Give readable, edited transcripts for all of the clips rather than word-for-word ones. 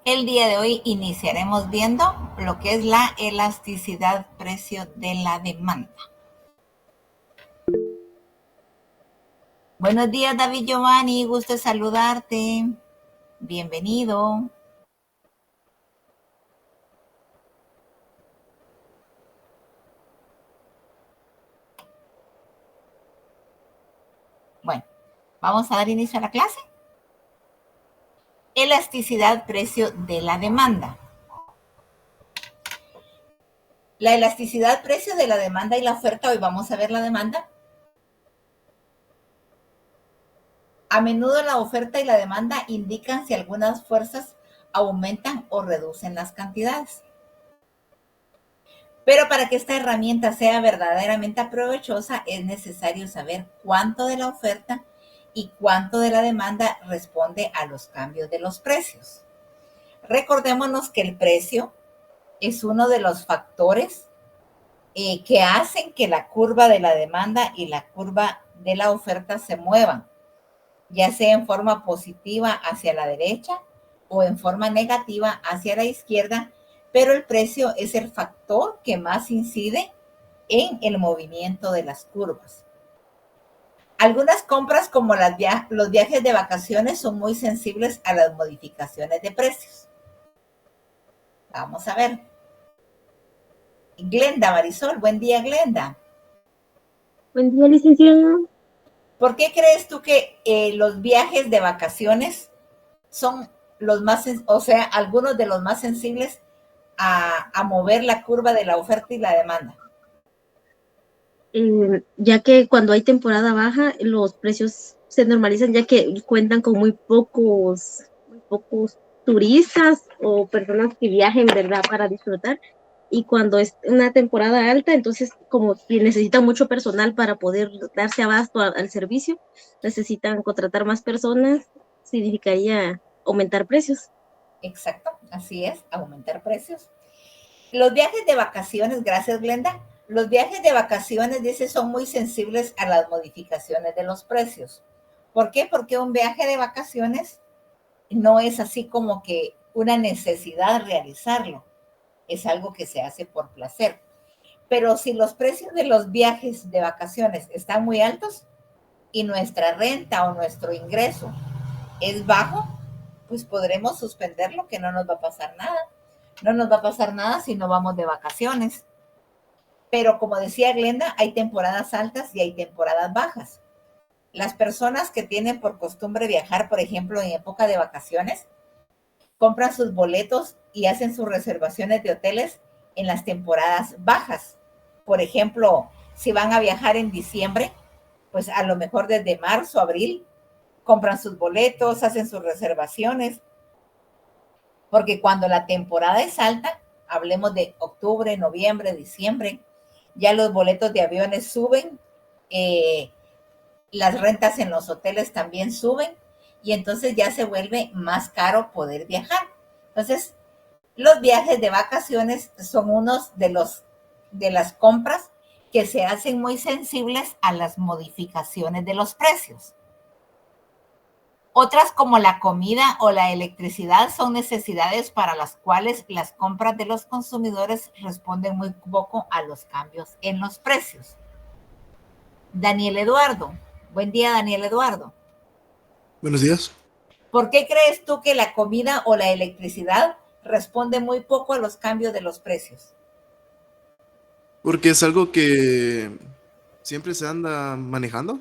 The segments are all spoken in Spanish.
El día de hoy iniciaremos viendo lo que es la elasticidad precio de la demanda. Buenos días, David Giovanni, gusto de saludarte. Bienvenido. Bueno, vamos a dar inicio a la clase. Elasticidad precio de la demanda. La elasticidad precio de la demanda y la oferta, hoy vamos a ver la demanda. A menudo la oferta y la demanda indican si algunas fuerzas aumentan o reducen las cantidades. Pero para que esta herramienta sea verdaderamente provechosa, es necesario saber cuánto de la oferta y cuánto de la demanda responde a los cambios de los precios. Recordémonos que el precio es uno de los factores que hacen que la curva de la demanda y la curva de la oferta se muevan, ya sea en forma positiva hacia la derecha o en forma negativa hacia la izquierda, pero el precio es el factor que más incide en el movimiento de las curvas. Algunas compras como los viajes de vacaciones son muy sensibles a las modificaciones de precios. Vamos a ver. Glenda Marisol, buen día, Glenda. Buen día, licenciado. ¿Por qué crees tú que los viajes de vacaciones son los más, o sea, algunos de los más sensibles a mover la curva de la oferta y la demanda? Ya que cuando hay temporada baja, los precios se normalizan ya que cuentan con muy pocos turistas o personas que viajen, ¿verdad?, para disfrutar. Y cuando es una temporada alta, entonces como que necesitan mucho personal para poder darse abasto al servicio, necesitan contratar más personas, significaría aumentar precios. Exacto, así es, aumentar precios. Los viajes de vacaciones, gracias Glenda, los viajes de vacaciones, dice, son muy sensibles a las modificaciones de los precios. ¿Por qué? Porque un viaje de vacaciones no es así como que una necesidad realizarlo, es algo que se hace por placer. Pero si los precios de los viajes de vacaciones están muy altos y nuestra renta o nuestro ingreso es bajo, pues podremos suspenderlo, que no nos va a pasar nada. No nos va a pasar nada si no vamos de vacaciones. Pero como decía Glenda, hay temporadas altas y hay temporadas bajas. Las personas que tienen por costumbre viajar, por ejemplo, en época de vacaciones, compran sus boletos y hacen sus reservaciones de hoteles en las temporadas bajas. Por ejemplo, si van a viajar en diciembre, pues a lo mejor desde marzo, abril, compran sus boletos, hacen sus reservaciones, porque cuando la temporada es alta, hablemos de octubre, noviembre, diciembre, ya los boletos de aviones suben, eh, las rentas en los hoteles también suben y entonces ya se vuelve más caro poder viajar. Entonces, los viajes de vacaciones son unos de las compras que se hacen muy sensibles a las modificaciones de los precios. Otras como la comida o la electricidad son necesidades para las cuales las compras de los consumidores responden muy poco a los cambios en los precios. Daniel Eduardo. Buen día, Daniel Eduardo. Buenos días. ¿Por qué crees tú que la comida o la electricidad responde muy poco a los cambios de los precios? Porque es algo que siempre se anda manejando.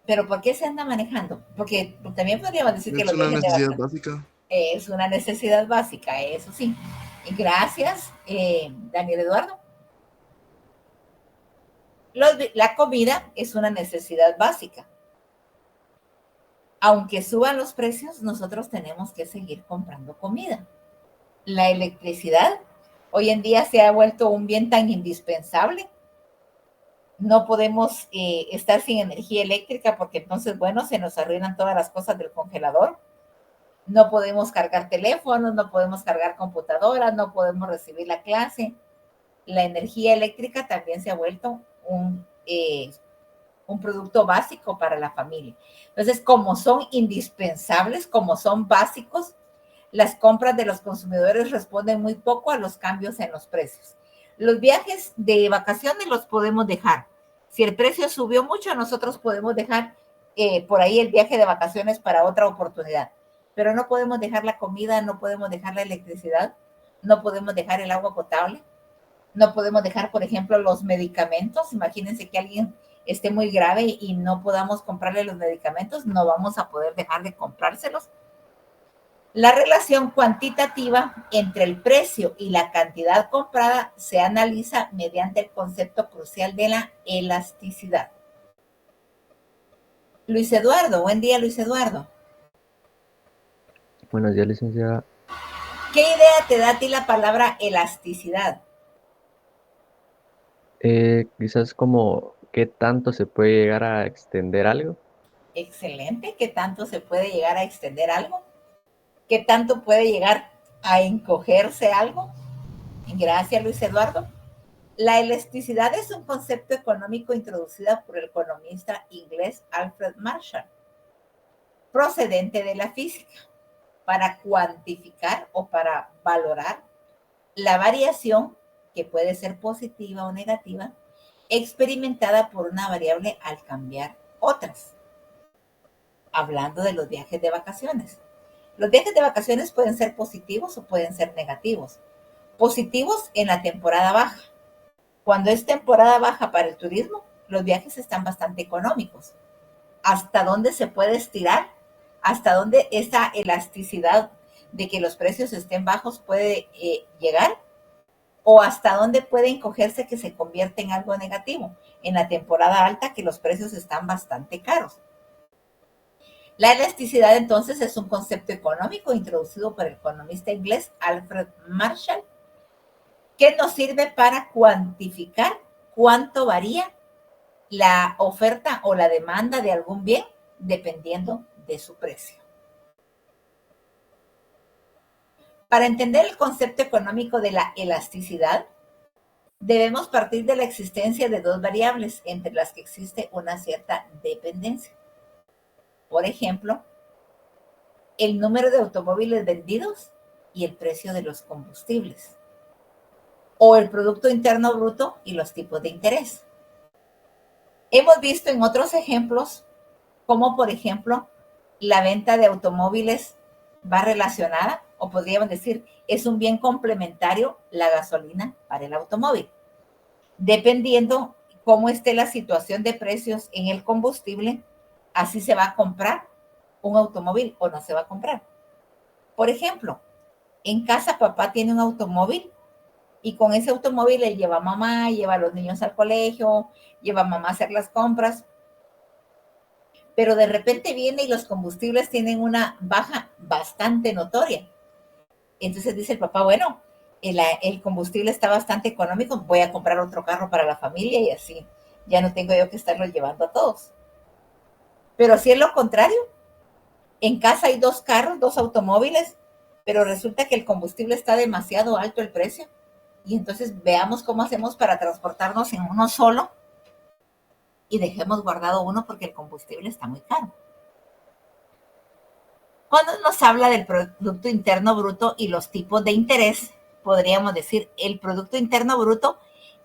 ¿Pero por qué se anda manejando? Porque también podríamos decir que Es los una viajes de necesidad vacaciones básica. es una necesidad básica, eso sí. Y gracias, Daniel Eduardo. La comida es una necesidad básica. Aunque suban los precios, nosotros tenemos que seguir comprando comida. La electricidad hoy en día se ha vuelto un bien tan indispensable. No podemos estar sin energía eléctrica porque entonces, bueno, se nos arruinan todas las cosas del congelador. No podemos cargar teléfonos, no podemos cargar computadoras, no podemos recibir la clase. La energía eléctrica también se ha vuelto un producto básico para la familia. Entonces, como son indispensables, como son básicos, Las compras de los consumidores responden muy poco a los cambios en los precios. Los viajes de vacaciones los podemos dejar. Si el precio subió mucho, nosotros podemos dejar por ahí el viaje de vacaciones para otra oportunidad. Pero no podemos dejar la comida, no podemos dejar la electricidad, no podemos dejar el agua potable, no podemos dejar, por ejemplo, los medicamentos. Imagínense que alguien esté muy grave y no podamos comprarle los medicamentos, no vamos a poder dejar de comprárselos. La relación cuantitativa entre el precio y la cantidad comprada se analiza mediante el concepto crucial de la elasticidad. Luis Eduardo, buen día, Luis Eduardo. Buenos días, licenciada. ¿Qué idea te da a ti la palabra elasticidad? Quizás como qué tanto se puede llegar a extender algo. Excelente. ¿Qué tanto se puede llegar a extender algo? ¿Qué tanto puede llegar a encogerse algo? Gracias, Luis Eduardo. La elasticidad es un concepto económico introducido por el economista inglés Alfred Marshall, procedente de la física, para cuantificar o para valorar la variación, que puede ser positiva o negativa, experimentada por una variable al cambiar otras. Hablando de los viajes de vacaciones. Los viajes de vacaciones pueden ser positivos o pueden ser negativos. Positivos en la temporada baja. Cuando es temporada baja para el turismo, los viajes están bastante económicos. ¿Hasta dónde se puede estirar? ¿Hasta dónde esa elasticidad de que los precios estén bajos puede llegar? ¿O hasta dónde puede encogerse que se convierte en algo negativo? En la temporada alta, que los precios están bastante caros. La elasticidad, entonces, es un concepto económico introducido por el economista inglés Alfred Marshall, que nos sirve para cuantificar cuánto varía la oferta o la demanda de algún bien dependiendo de su precio. Para entender el concepto económico de la elasticidad, debemos partir de la existencia de dos variables entre las que existe una cierta dependencia. Por ejemplo, el número de automóviles vendidos y el precio de los combustibles, o el Producto Interno Bruto y los tipos de interés. Hemos visto en otros ejemplos cómo, por ejemplo, la venta de automóviles va relacionada, o podríamos decir, es un bien complementario la gasolina para el automóvil. Dependiendo cómo esté la situación de precios en el combustible, así se va a comprar un automóvil o no se va a comprar. Por ejemplo, en casa papá tiene un automóvil y con ese automóvil le lleva a mamá, lleva a los niños al colegio, lleva a mamá a hacer las compras. Pero de repente viene y los combustibles tienen una baja bastante notoria. Entonces dice el papá, bueno, el combustible está bastante económico, voy a comprar otro carro para la familia y así ya no tengo yo que estarlo llevando a todos. Pero si es lo contrario, en casa hay dos carros, dos automóviles, pero resulta que el combustible está demasiado alto el precio. Y entonces veamos cómo hacemos para transportarnos en uno solo y dejemos guardado uno porque el combustible está muy caro. Cuando nos habla del Producto Interno Bruto y los tipos de interés, podríamos decir el Producto Interno Bruto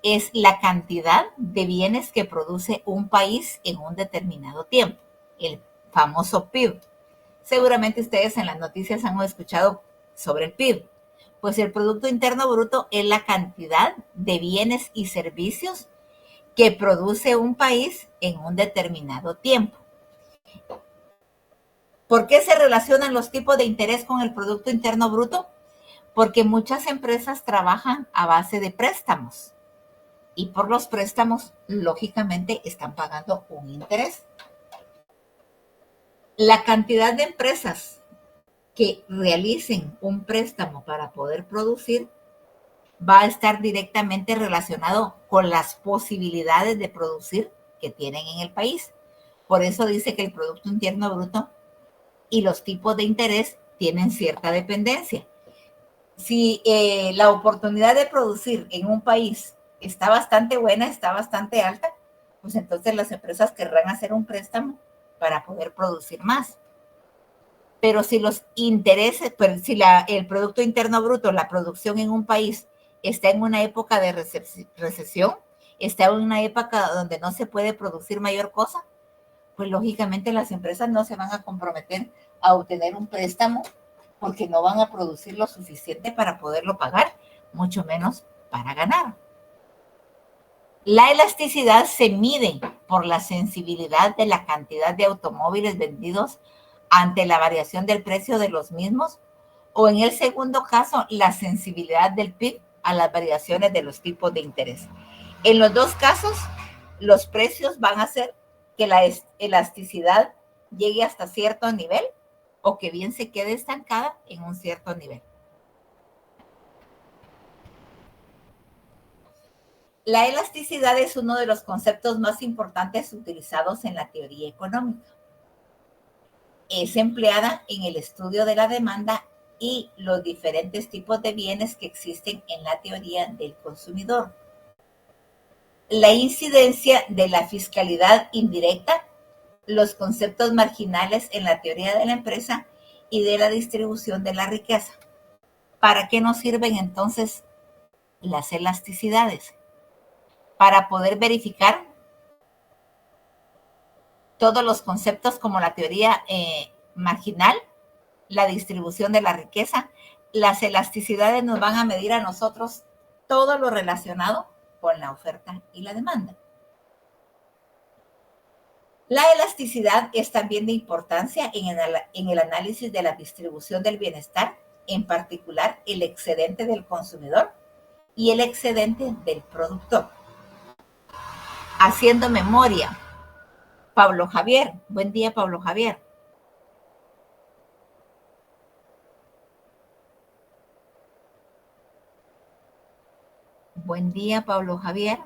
es la cantidad de bienes que produce un país en un determinado tiempo, el famoso PIB. Seguramente ustedes en las noticias han escuchado sobre el PIB. Pues el Producto Interno Bruto es la cantidad de bienes y servicios que produce un país en un determinado tiempo. ¿Por qué se relacionan los tipos de interés con el Producto Interno Bruto? Porque muchas empresas trabajan a base de préstamos y por los préstamos, lógicamente, están pagando un interés. La cantidad de empresas que realicen un préstamo para poder producir va a estar directamente relacionado con las posibilidades de producir que tienen en el país. Por eso dice que el Producto Interno Bruto y los tipos de interés tienen cierta dependencia. Si la oportunidad de producir en un país está bastante buena, está bastante alta, pues entonces las empresas querrán hacer un préstamo para poder producir más. Pero si los intereses, pues si el Producto Interno Bruto, la producción en un país está en una época de recesión, está en una época donde no se puede producir mayor cosa, pues lógicamente las empresas no se van a comprometer a obtener un préstamo porque no van a producir lo suficiente para poderlo pagar, mucho menos para ganar. La elasticidad se mide por la sensibilidad de la cantidad de automóviles vendidos ante la variación del precio de los mismos, o en el segundo caso, la sensibilidad del PIB a las variaciones de los tipos de interés. En los dos casos, los precios van a hacer que la elasticidad llegue hasta cierto nivel o que bien se quede estancada en un cierto nivel. La elasticidad es uno de los conceptos más importantes utilizados en la teoría económica. Es empleada en el estudio de la demanda y los diferentes tipos de bienes que existen en la teoría del consumidor. La incidencia de la fiscalidad indirecta, los conceptos marginales en la teoría de la empresa y de la distribución de la riqueza. ¿Para qué nos sirven entonces las elasticidades? Para poder verificar todos los conceptos como la teoría marginal, la distribución de la riqueza. Las elasticidades nos van a medir a nosotros todo lo relacionado con la oferta y la demanda. La elasticidad es también de importancia en el análisis de la distribución del bienestar, en particular el excedente del consumidor y el excedente del productor. Haciendo memoria, Pablo Javier. Buen día, Pablo Javier. Buen día, Pablo Javier.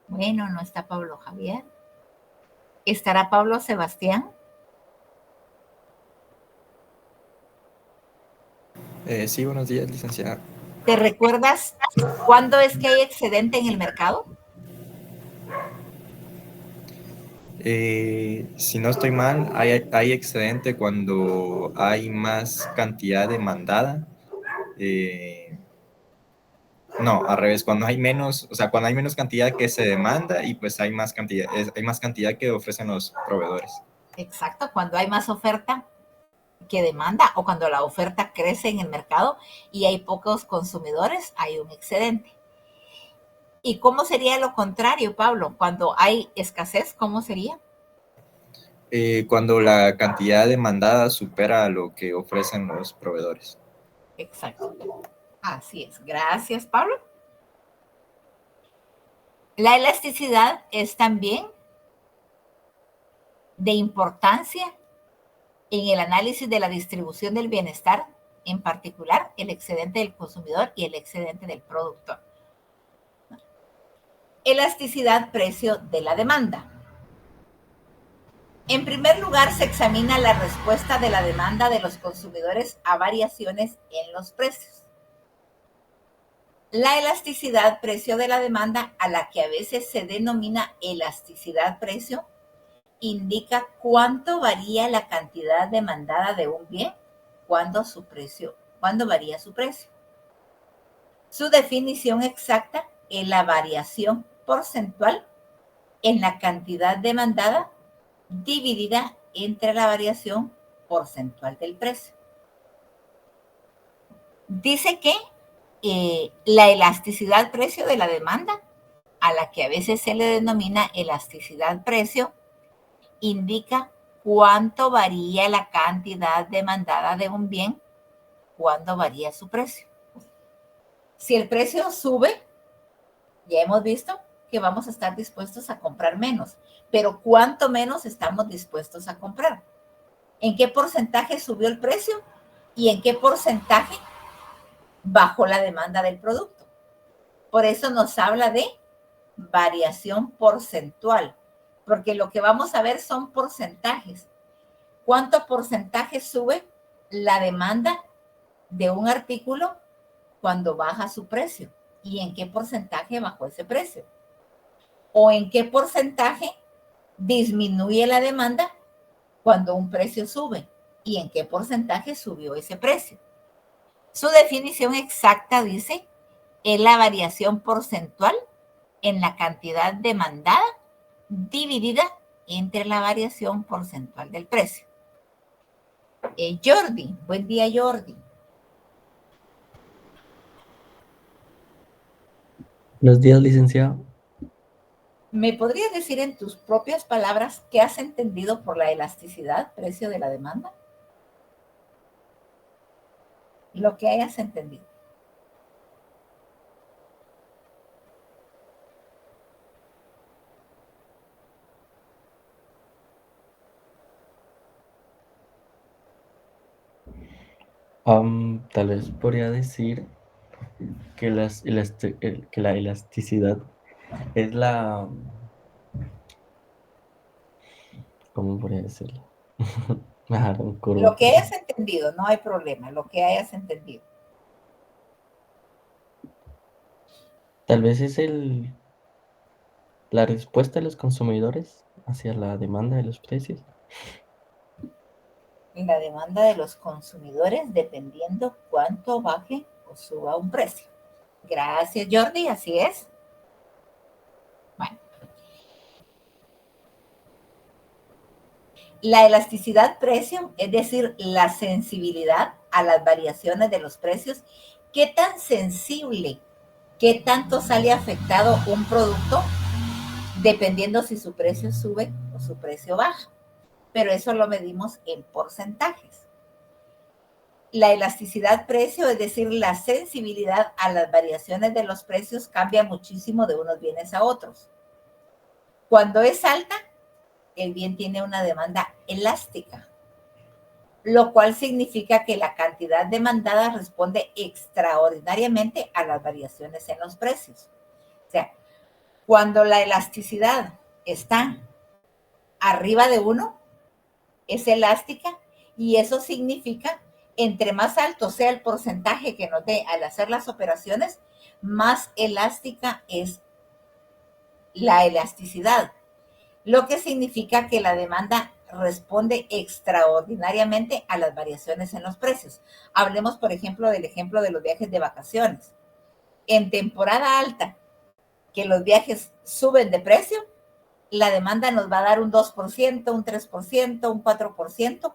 Bueno, no está Pablo Javier. ¿Estará Pablo Sebastián? Sí, buenos días, licenciada. ¿Te recuerdas cuándo es que hay excedente en el mercado? Si no estoy mal, hay excedente cuando hay más cantidad demandada. No, al revés, cuando hay menos, o sea, cuando hay menos cantidad que se demanda y pues hay más cantidad que ofrecen los proveedores. Exacto, cuando hay más oferta que demanda o cuando la oferta crece en el mercado y hay pocos consumidores, hay un excedente. ¿Y cómo sería lo contrario, Pablo? Cuando hay escasez, ¿cómo sería? Cuando la cantidad demandada supera lo que ofrecen los proveedores. Exacto. Así es. Gracias, Pablo. La elasticidad es también de importancia en el análisis de la distribución del bienestar, en particular el excedente del consumidor y el excedente del productor. Elasticidad precio de la demanda. En primer lugar, se examina la respuesta de la demanda de los consumidores a variaciones en los precios. La elasticidad precio de la demanda, a la que a veces se denomina elasticidad precio, indica cuánto varía la cantidad demandada de un bien cuando varía su precio. Su definición exacta es la variación porcentual en la cantidad demandada dividida entre la variación porcentual del precio. Dice que la elasticidad precio de la demanda, a la que a veces se le denomina elasticidad precio, indica cuánto varía la cantidad demandada de un bien cuando varía su precio. Si el precio sube, ya hemos visto que vamos a estar dispuestos a comprar menos, pero ¿cuánto menos estamos dispuestos a comprar? ¿En qué porcentaje subió el precio y en qué porcentaje bajó la demanda del producto? Por eso nos habla de variación porcentual, porque lo que vamos a ver son porcentajes. ¿Cuánto porcentaje sube la demanda de un artículo cuando baja su precio? ¿Y en qué porcentaje bajó ese precio? o en qué porcentaje disminuye la demanda cuando un precio sube y en qué porcentaje subió ese precio. Su definición exacta dice, es la variación porcentual en la cantidad demandada dividida entre la variación porcentual del precio. Jordi, buen día, Jordi. Buenos días, licenciado. ¿Me podrías decir en tus propias palabras qué has entendido por la elasticidad, precio de la demanda? Lo que hayas entendido. Tal vez podría decir que, que la elasticidad es la... ¿Cómo podría decirlo? Me dejaron curva. Lo que hayas entendido, no hay problema, lo que hayas entendido. Tal vez es la respuesta de los consumidores hacia la demanda de los precios. La demanda de los consumidores dependiendo cuánto baje o suba un precio. Gracias, Jordi, así es. Bueno. La elasticidad precio, es decir, la sensibilidad a las variaciones de los precios, ¿qué tan sensible, qué tanto sale afectado un producto dependiendo si su precio sube o su precio baja? Pero eso lo medimos en porcentajes. La elasticidad precio, es decir, la sensibilidad a las variaciones de los precios, cambia muchísimo de unos bienes a otros. Cuando es alta, el bien tiene una demanda elástica, lo cual significa que la cantidad demandada responde extraordinariamente a las variaciones en los precios. O sea, cuando la elasticidad está arriba de 1, es elástica, y eso significa, entre más alto sea el porcentaje que nos dé al hacer las operaciones, más elástica es la elasticidad, lo que significa que la demanda responde extraordinariamente a las variaciones en los precios. Hablemos, por ejemplo, del ejemplo de los viajes de vacaciones. En temporada alta, que los viajes suben de precio, la demanda nos va a dar un 2%, un 3%, un 4%.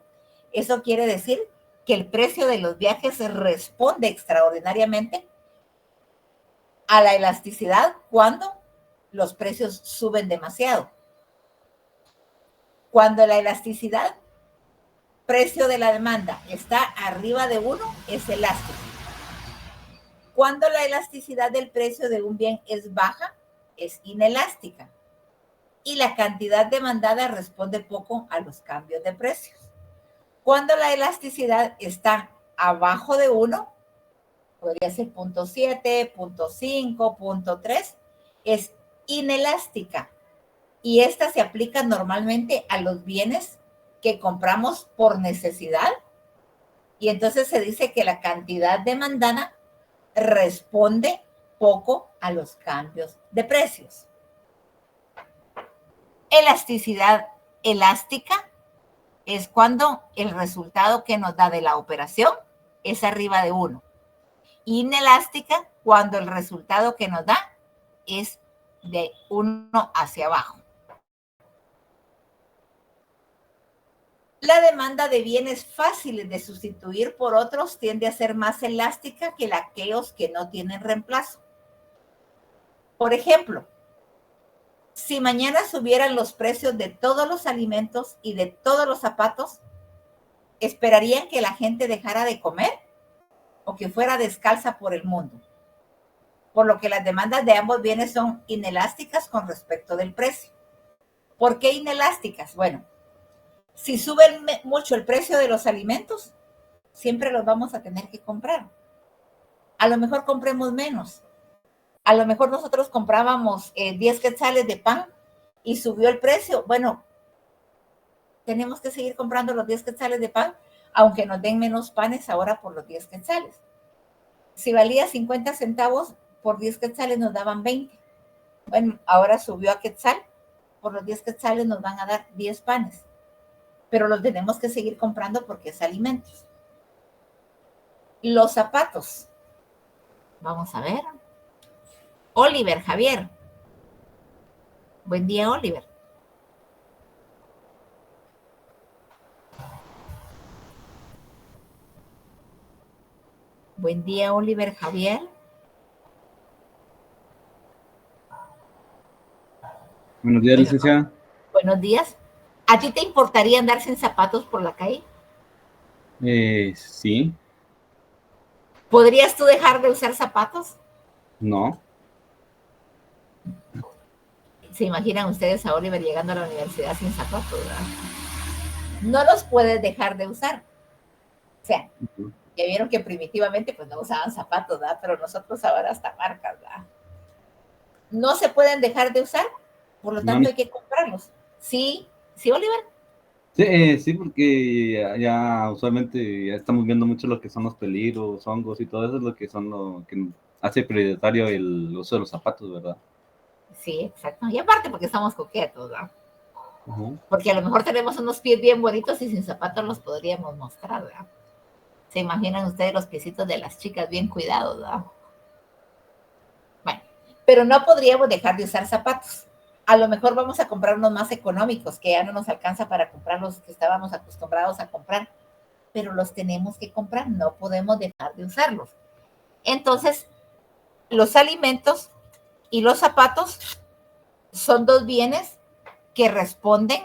Eso quiere decir que el precio de los viajes responde extraordinariamente a la elasticidad cuando los precios suben demasiado. Cuando la elasticidad, precio de la demanda, está arriba de 1, es elástico. Cuando la elasticidad del precio de un bien es baja, es inelástica. Y la cantidad demandada responde poco a los cambios de precios. Cuando la elasticidad está abajo de 1, podría ser 0.7, 0.5, 0.3, es inelástica. Y esta se aplica normalmente a los bienes que compramos por necesidad. Y entonces se dice que la cantidad demandada responde poco a los cambios de precios. Elasticidad elástica es cuando el resultado que nos da de la operación es arriba de 1. Inelástica cuando el resultado que nos da es de 1 hacia abajo. La demanda de bienes fáciles de sustituir por otros tiende a ser más elástica que aquellos que no tienen reemplazo. Por ejemplo, si mañana subieran los precios de todos los alimentos y de todos los zapatos, ¿esperarían que la gente dejara de comer o que fuera descalza por el mundo? Por lo que las demandas de ambos bienes son inelásticas con respecto del precio. ¿Por qué inelásticas? Bueno, si sube mucho el precio de los alimentos, siempre los vamos a tener que comprar. A lo mejor compremos menos. A lo mejor nosotros comprábamos 10 quetzales de pan y subió el precio. Bueno, tenemos que seguir comprando los 10 quetzales de pan, aunque nos den menos panes ahora por los 10 quetzales. Si valía 50 centavos, por 10 quetzales nos daban 20. Bueno, ahora subió a quetzal. Por los 10 quetzales nos van a dar 10 panes. Pero los tenemos que seguir comprando porque es alimentos. Los zapatos. Vamos a ver. Oliver, Javier. Buen día, Oliver. Buen día, Oliver, Javier. Buenos días, licenciada. Buenos días. ¿A ti te importaría andar sin zapatos por la calle? Sí, ¿Podrías tú dejar de usar zapatos? no, ¿Se imaginan ustedes a Oliver llegando a la universidad sin zapatos, verdad? No los puedes dejar de usar. O sea, ya vieron que primitivamente pues no usaban zapatos, ¿verdad? Pero nosotros ahora hasta marcas, ¿verdad? No se pueden dejar de usar, por lo tanto no. hay que comprarlos. Sí, sí, Oliver. Sí, sí, porque ya usualmente ya estamos viendo mucho lo que son los peligros, hongos y todo eso es lo que son lo que hace prioritario el uso de los zapatos, ¿verdad? Sí, exacto. Y aparte porque estamos coquetos, ¿verdad? Ujú. Porque a lo mejor tenemos unos pies bien bonitos y sin zapatos los podríamos mostrar, ¿verdad? ¿Se imaginan ustedes los piecitos de las chicas bien cuidados, ¿verdad? Bueno, pero no podríamos dejar de usar zapatos. A lo mejor vamos a comprar unos más económicos, que ya no nos alcanza para comprar los que estábamos acostumbrados a comprar, pero los tenemos que comprar, no podemos dejar de usarlos. Entonces, los alimentos y los zapatos son dos bienes que responden.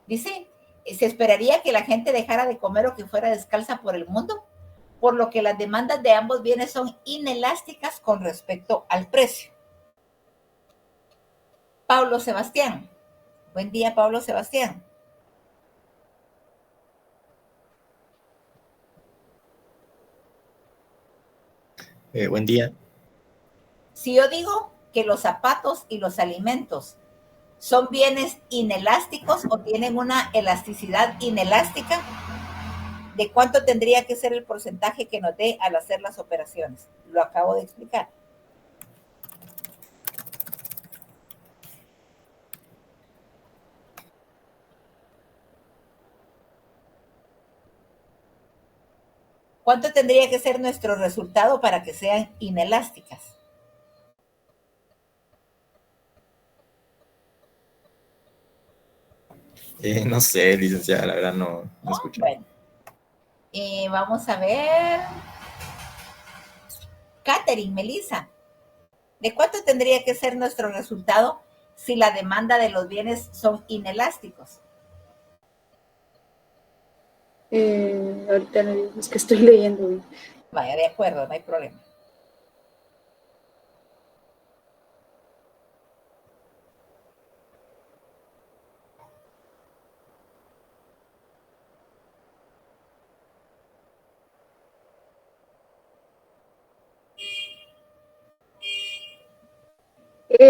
Dice, se esperaría que la gente dejara de comer o que fuera descalza por el mundo, por lo que las demandas de ambos bienes son inelásticas con respecto al precio. Pablo Sebastián. Buen día, Pablo Sebastián. Buen día. Si yo digo que los zapatos y los alimentos son bienes inelásticos o tienen una elasticidad inelástica, ¿de cuánto tendría que ser el porcentaje que nos dé al hacer las operaciones? Lo acabo de explicar. ¿Cuánto tendría que ser nuestro resultado para que sean inelásticas? No sé, licenciada, la verdad no escuché. Bueno, vamos a ver. Catherine, Melissa, ¿de cuánto tendría que ser nuestro resultado si la demanda de los bienes son inelásticos? Ahorita le digo, es que estoy leyendo. Vaya, de acuerdo, no hay problema.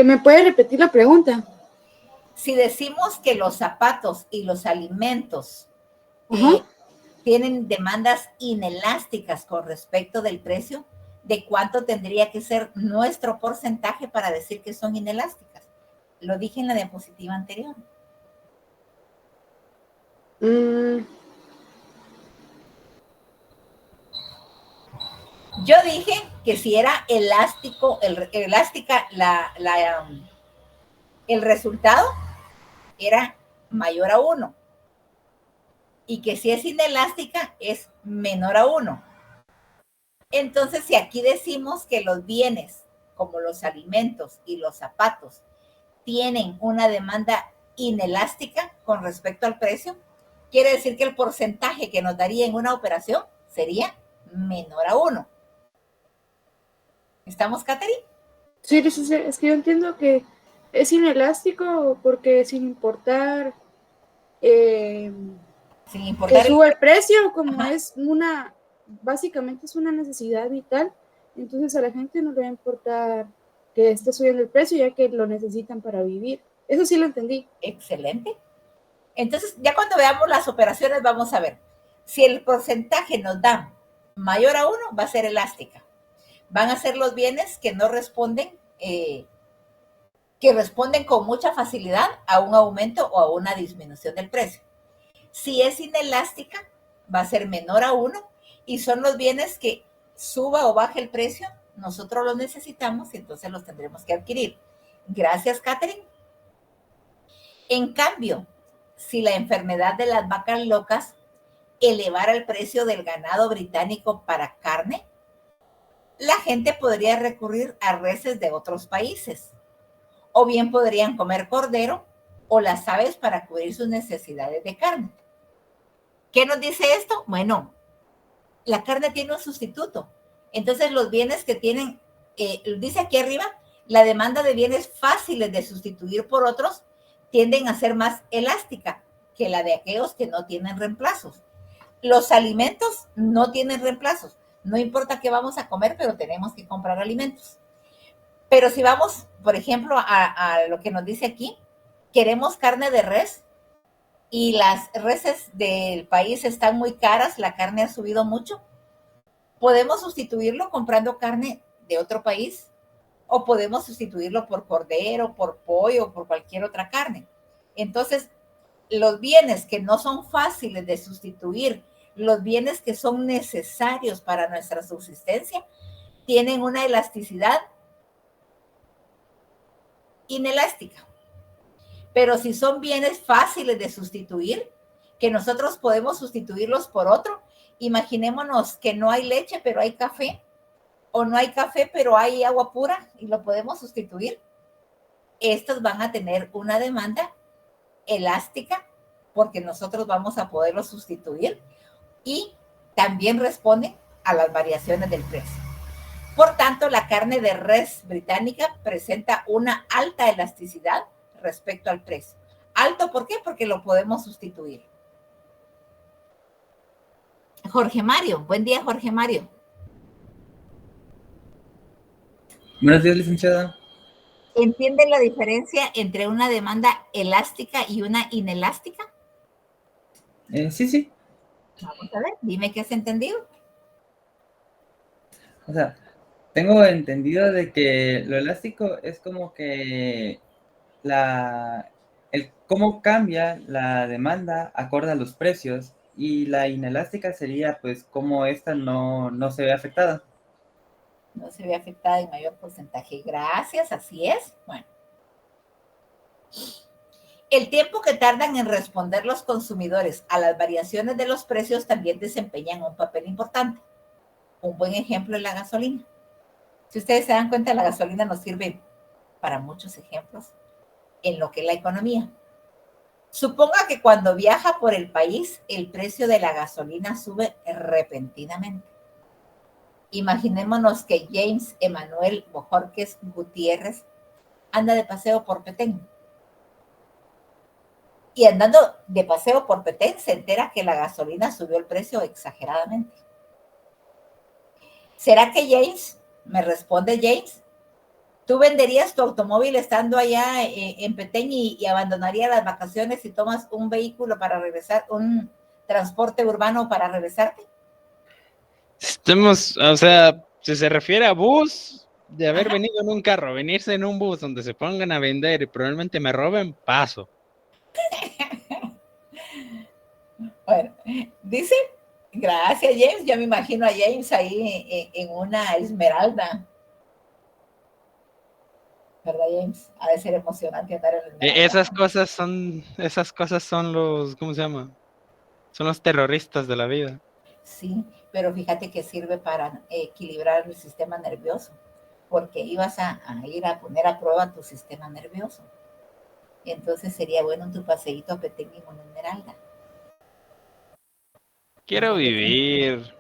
¿Me puede repetir la pregunta? Si decimos que los zapatos y los alimentos Ajá. tienen demandas inelásticas con respecto del precio, ¿de cuánto tendría que ser nuestro porcentaje para decir que son inelásticas? Lo dije en la diapositiva anterior. Yo dije que si era elástico, elástica, el resultado era mayor a 1. Y que si es inelástica es menor a 1. Entonces, si aquí decimos que los bienes, como los alimentos y los zapatos, tienen una demanda inelástica con respecto al precio, quiere decir que el porcentaje que nos daría en una operación sería menor a 1. ¿Estamos, Catherine? Sí, es que yo entiendo que es inelástico porque sin importar Sin que importar suba el precio, como Ajá. es básicamente es una necesidad vital, entonces a la gente no le va a importar que esté subiendo el precio ya que lo necesitan para vivir. Eso sí lo entendí. Excelente. Entonces, ya cuando veamos las operaciones, vamos a ver. Si el porcentaje nos da mayor a 1, va a ser elástica. Van a ser los bienes que no responden que responden con mucha facilidad a un aumento o a una disminución del precio. Si es inelástica, va a ser menor a 1 y son los bienes que suba o baje el precio, nosotros los necesitamos y entonces los tendremos que adquirir. Gracias, Catherine. En cambio, si la enfermedad de las vacas locas elevara el precio del ganado británico para carne, la gente podría recurrir a reses de otros países. O bien podrían comer cordero o las aves para cubrir sus necesidades de carne. ¿Qué nos dice esto? Bueno, la carne tiene un sustituto. Entonces los bienes que tienen, dice aquí arriba, la demanda de bienes fáciles de sustituir por otros tienden a ser más elástica que la de aquellos que no tienen reemplazos. Los alimentos no tienen reemplazos. No importa qué vamos a comer, pero tenemos que comprar alimentos. Pero si vamos, por ejemplo, a lo que nos dice aquí, queremos carne de res y las reses del país están muy caras, la carne ha subido mucho, podemos sustituirlo comprando carne de otro país o podemos sustituirlo por cordero, por pollo, por cualquier otra carne. Entonces, los bienes que no son fáciles de sustituir, los bienes que son necesarios para nuestra subsistencia, tienen una elasticidad inelástica. Pero si son bienes fáciles de sustituir, que nosotros podemos sustituirlos por otro, imaginémonos que no hay leche, pero hay café, o no hay café, pero hay agua pura y lo podemos sustituir. Estos van a tener una demanda elástica porque nosotros vamos a poderlo sustituir y también responden a las variaciones del precio. Por tanto, la carne de res británica presenta una alta elasticidad respecto al precio. ¿Alto por qué? Porque lo podemos sustituir. Jorge Mario, buen día, Jorge Mario. Buenos días, licenciada. ¿Entienden la diferencia entre una demanda elástica y una inelástica? Sí. Vamos a ver, dime qué has entendido. O sea, tengo entendido de que lo elástico es como que cómo cambia la demanda acorde a los precios y la inelástica sería pues cómo esta no se ve afectada. No se ve afectada en mayor porcentaje. Gracias, así es. Bueno. El tiempo que tardan en responder los consumidores a las variaciones de los precios también desempeñan un papel importante. Un buen ejemplo es la gasolina. Si ustedes se dan cuenta, la gasolina nos sirve para muchos ejemplos en lo que es la economía. Suponga que cuando viaja por el país, el precio de la gasolina sube repentinamente. Imaginémonos que James Emanuel Bojorquez Gutiérrez anda de paseo por Petén. Y andando de paseo por Petén se entera que la gasolina subió el precio exageradamente. ¿Será que James, me responde James, tú venderías tu automóvil estando allá en Petén y abandonarías las vacaciones y tomas un vehículo para regresar, un transporte urbano para regresarte? O sea, si se refiere a bus, de haber venido en un carro, venirse en un bus donde se pongan a vender y probablemente me roben, paso. Bueno, dice, gracias James, yo me imagino a James ahí en una Esmeralda. ¿Verdad, James? Ha de ser emocionante andar en la Esmeralda. Esas cosas son los, ¿cómo se llama? Son los terroristas de la vida. Sí, pero fíjate que sirve para equilibrar el sistema nervioso, porque ibas a ir a poner a prueba tu sistema nervioso. Entonces sería bueno tu paseíto a Petén y una Esmeralda. Quiero vivir.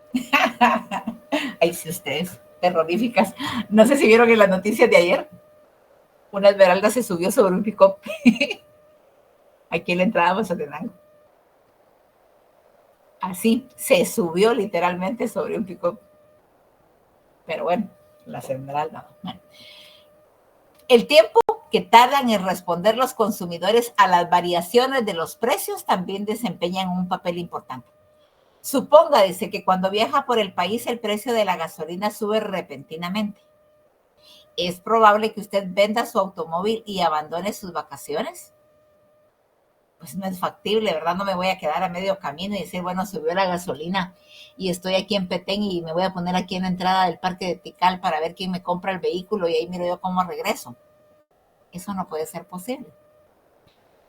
Ay, si ustedes, terroríficas. No sé si vieron en las noticias de ayer. Una Esmeralda se subió sobre un pick-up. Aquí en la entrada a Mazatenango. Así, se subió literalmente sobre un pick-up. Pero bueno, las Esmeraldas. Bueno. El tiempo que tardan en responder los consumidores a las variaciones de los precios también desempeñan un papel importante. Suponga, dice, que cuando viaja por el país el precio de la gasolina sube repentinamente. ¿Es probable que usted venda su automóvil y abandone sus vacaciones? Pues no es factible, ¿verdad? No me voy a quedar a medio camino y decir, bueno, subió la gasolina y estoy aquí en Petén y me voy a poner aquí en la entrada del parque de Tikal para ver quién me compra el vehículo y ahí miro yo cómo regreso. Eso no puede ser posible.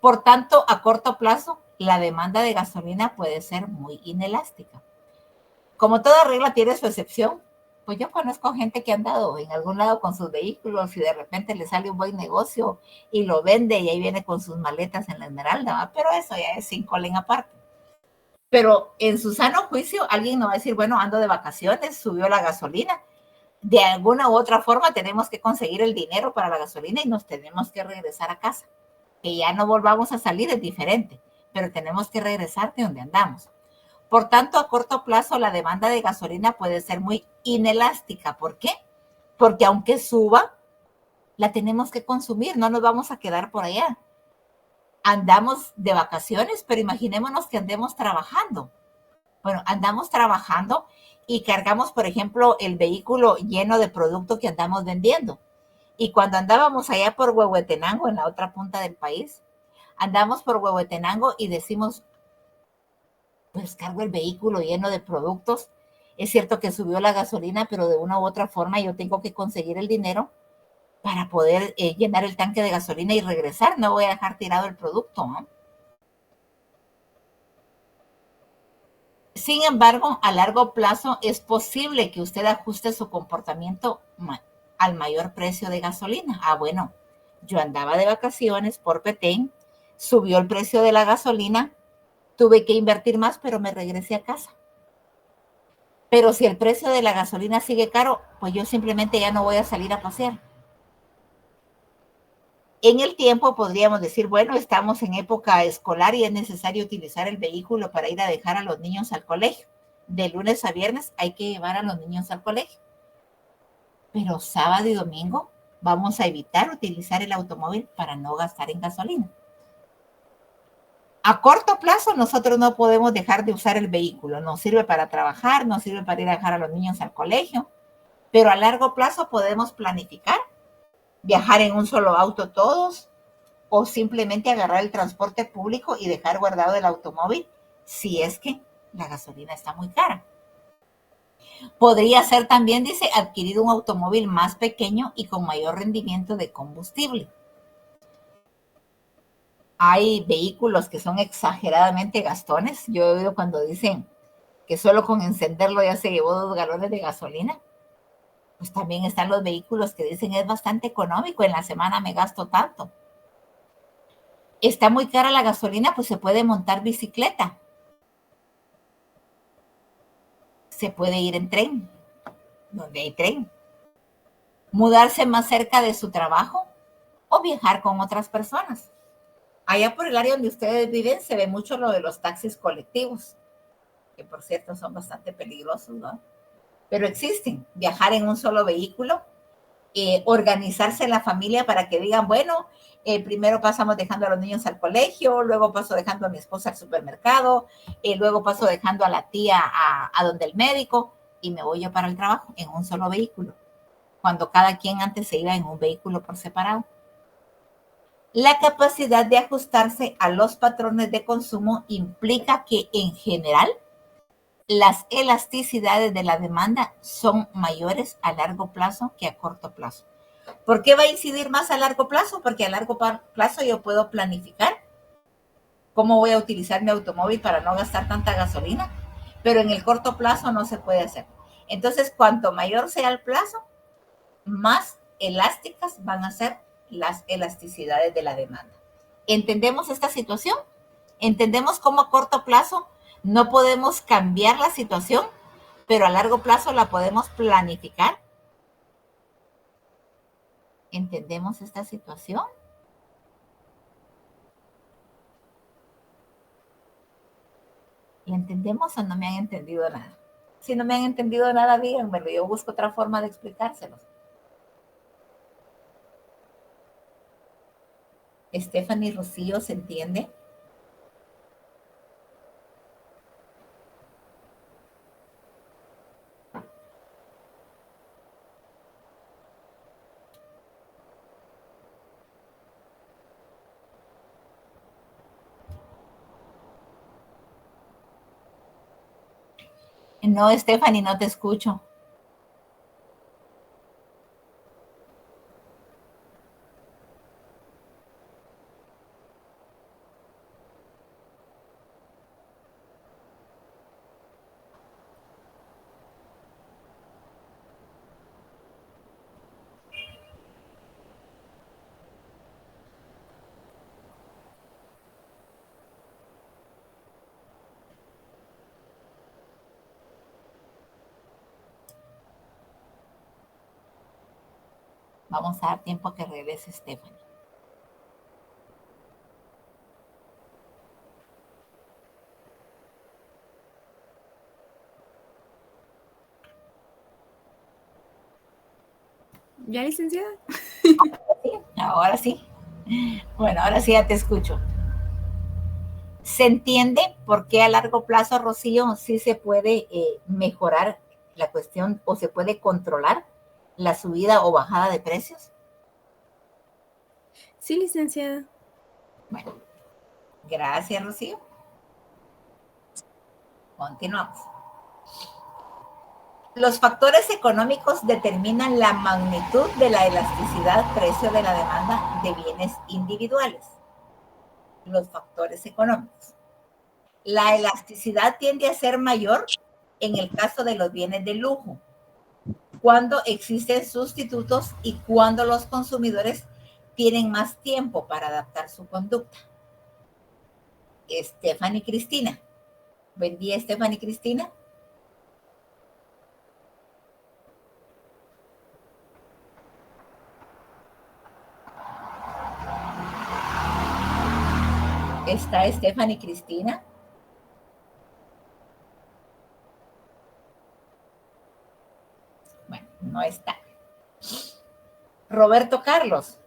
Por tanto, a corto plazo, la demanda de gasolina puede ser muy inelástica. Como toda regla tiene su excepción, pues yo conozco gente que ha andado en algún lado con sus vehículos y de repente le sale un buen negocio y lo vende y ahí viene con sus maletas en la Esmeralda, ¿va? Pero eso ya es sin colen aparte. Pero en su sano juicio, alguien no va a decir, bueno, ando de vacaciones, subió la gasolina. De alguna u otra forma tenemos que conseguir el dinero para la gasolina y nos tenemos que regresar a casa. Que ya no volvamos a salir es diferente, pero tenemos que regresar de donde andamos. Por tanto, a corto plazo la demanda de gasolina puede ser muy inelástica. ¿Por qué? Porque aunque suba, la tenemos que consumir, no nos vamos a quedar por allá. Andamos de vacaciones, pero imaginémonos que andemos trabajando. Bueno, andamos trabajando y cargamos, por ejemplo, el vehículo lleno de producto que andamos vendiendo. Y cuando andábamos allá por Huehuetenango, en la otra punta del país, andamos por Huehuetenango y decimos, pues cargo el vehículo lleno de productos. Es cierto que subió la gasolina, pero de una u otra forma yo tengo que conseguir el dinero para poder llenar el tanque de gasolina y regresar. No voy a dejar tirado el producto, ¿no? Sin embargo, a largo plazo es posible que usted ajuste su comportamiento al mayor precio de gasolina. Ah, bueno, yo andaba de vacaciones por Petén, subió el precio de la gasolina, tuve que invertir más, pero me regresé a casa. Pero si el precio de la gasolina sigue caro, pues yo simplemente ya no voy a salir a pasear. En el tiempo podríamos decir, bueno, estamos en época escolar y es necesario utilizar el vehículo para ir a dejar a los niños al colegio. De lunes a viernes hay que llevar a los niños al colegio. Pero sábado y domingo vamos a evitar utilizar el automóvil para no gastar en gasolina. A corto plazo nosotros no podemos dejar de usar el vehículo. Nos sirve para trabajar, nos sirve para ir a dejar a los niños al colegio. Pero a largo plazo podemos planificar, viajar en un solo auto todos o simplemente agarrar el transporte público y dejar guardado el automóvil si es que la gasolina está muy cara. Podría ser también, dice, adquirir un automóvil más pequeño y con mayor rendimiento de combustible. Hay vehículos que son exageradamente gastones. Yo he oído cuando dicen que solo con encenderlo ya se llevó 2 galones de gasolina. Pues también están los vehículos que dicen es bastante económico, en la semana me gasto tanto. Está muy cara la gasolina, pues se puede montar bicicleta. Se puede ir en tren, donde hay tren. Mudarse más cerca de su trabajo o viajar con otras personas. Allá por el área donde ustedes viven se ve mucho lo de los taxis colectivos, que por cierto son bastante peligrosos, ¿no? Pero existen. Viajar en un solo vehículo, organizarse en la familia para que digan, bueno, primero pasamos dejando a los niños al colegio, luego paso dejando a mi esposa al supermercado, luego paso dejando a la tía a donde el médico y me voy yo para el trabajo en un solo vehículo, cuando cada quien antes se iba en un vehículo por separado. La capacidad de ajustarse a los patrones de consumo implica que en general las elasticidades de la demanda son mayores a largo plazo que a corto plazo. ¿Por qué va a incidir más a largo plazo? Porque a largo plazo yo puedo planificar cómo voy a utilizar mi automóvil para no gastar tanta gasolina, pero en el corto plazo no se puede hacer. Entonces, cuanto mayor sea el plazo, más elásticas van a ser las elasticidades de la demanda. ¿Entendemos esta situación? ¿Entendemos cómo a corto plazo no podemos cambiar la situación, pero a largo plazo la podemos planificar? ¿Entendemos esta situación? ¿Y entendemos o no me han entendido nada? Si no me han entendido nada, díganmelo. Yo busco otra forma de explicárselos. Stephanie Rocío, ¿se entiende? No, Stephanie, no te escucho. Vamos a dar tiempo a que regrese Stephanie. ¿Ya, licenciada? Sí, ahora sí. Bueno, ahora sí ya te escucho. ¿Se entiende por qué a largo plazo, Rocío, sí se puede mejorar la cuestión o se puede controlar la subida o bajada de precios? Sí, licenciada. Bueno, gracias, Rocío. Continuamos. Los factores económicos determinan la magnitud de la elasticidad precio de la demanda de bienes individuales. Los factores económicos. La elasticidad tiende a ser mayor en el caso de los bienes de lujo, cuando existen sustitutos y cuando los consumidores tienen más tiempo para adaptar su conducta. Stephanie Cristina. Buen día, Stephanie Cristina. ¿Está Stephanie Cristina? Bueno, no está. Roberto Carlos.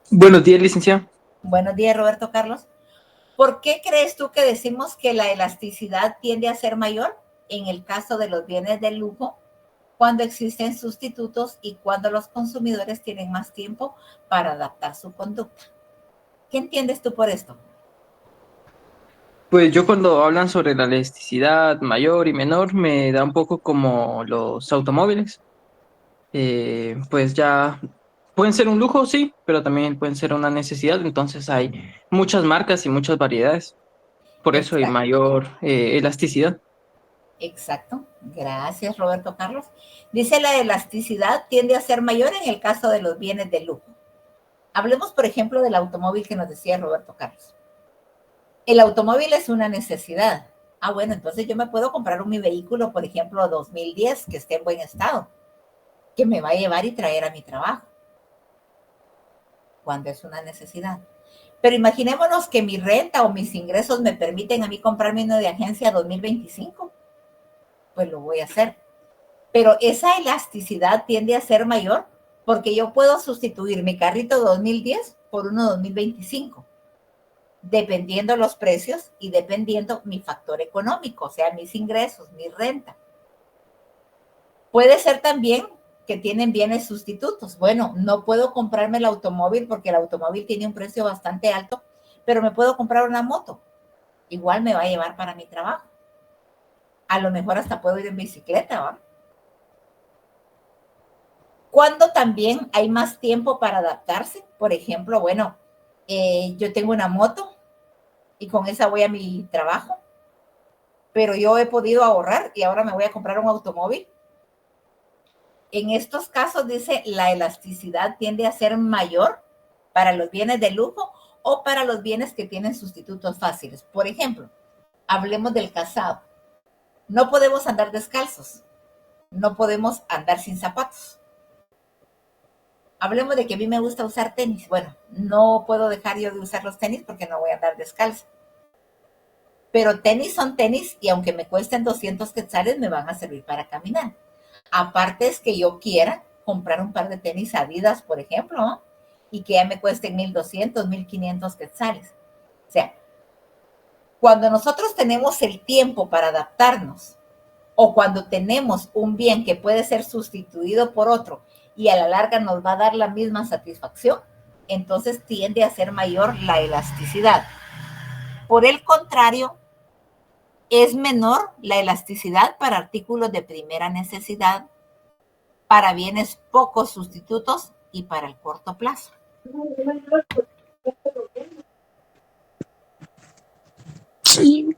Buenos días, licenciado. Buenos días, Roberto Carlos. ¿Por qué crees tú que decimos que la elasticidad tiende a ser mayor en el caso de los bienes de lujo, cuando existen sustitutos y cuando los consumidores tienen más tiempo para adaptar su conducta? ¿Qué entiendes tú por esto? Pues yo cuando hablan sobre la elasticidad mayor y menor me da un poco como los automóviles. Pues ya pueden ser un lujo, sí, pero también pueden ser una necesidad. Entonces hay muchas marcas y muchas variedades. Por eso hay Exacto. mayor elasticidad. Exacto. Gracias, Roberto Carlos. Dice la elasticidad tiende a ser mayor en el caso de los bienes de lujo. Hablemos, por ejemplo, del automóvil que nos decía Roberto Carlos. El automóvil es una necesidad. Ah, bueno, entonces yo me puedo comprar mi vehículo, por ejemplo, 2010, que esté en buen estado, que me va a llevar y traer a mi trabajo, cuando es una necesidad. Pero imaginémonos que mi renta o mis ingresos me permiten a mí comprarme uno de agencia 2025. Pues lo voy a hacer. Pero esa elasticidad tiende a ser mayor porque yo puedo sustituir mi carrito 2010 por uno 2025, dependiendo los precios y dependiendo mi factor económico, o sea, mis ingresos, mi renta. Puede ser también que tienen bienes sustitutos. Bueno, no puedo comprarme el automóvil porque el automóvil tiene un precio bastante alto, pero me puedo comprar una moto. Igual me va a llevar para mi trabajo. A lo mejor hasta puedo ir en bicicleta, ¿va? Cuando también hay más tiempo para adaptarse. Por ejemplo, bueno, yo tengo una moto y con esa voy a mi trabajo, pero yo he podido ahorrar y ahora me voy a comprar un automóvil. En estos casos, dice, la elasticidad tiende a ser mayor para los bienes de lujo o para los bienes que tienen sustitutos fáciles. Por ejemplo, hablemos del calzado. No podemos andar descalzos, no podemos andar sin zapatos. Hablemos de que a mí me gusta usar tenis. Bueno, no puedo dejar yo de usar los tenis porque no voy a andar descalza. Pero tenis son tenis y aunque me cuesten 200 quetzales, me van a servir para caminar. Aparte es que yo quiera comprar un par de tenis Adidas, por ejemplo, ¿no? Y que ya me cuesten 1,200, 1,500 quetzales. O sea, cuando nosotros tenemos el tiempo para adaptarnos o cuando tenemos un bien que puede ser sustituido por otro y a la larga nos va a dar la misma satisfacción, entonces tiende a ser mayor la elasticidad. Por el contrario, es menor la elasticidad para artículos de primera necesidad, para bienes pocos sustitutos y para el corto plazo. Sí.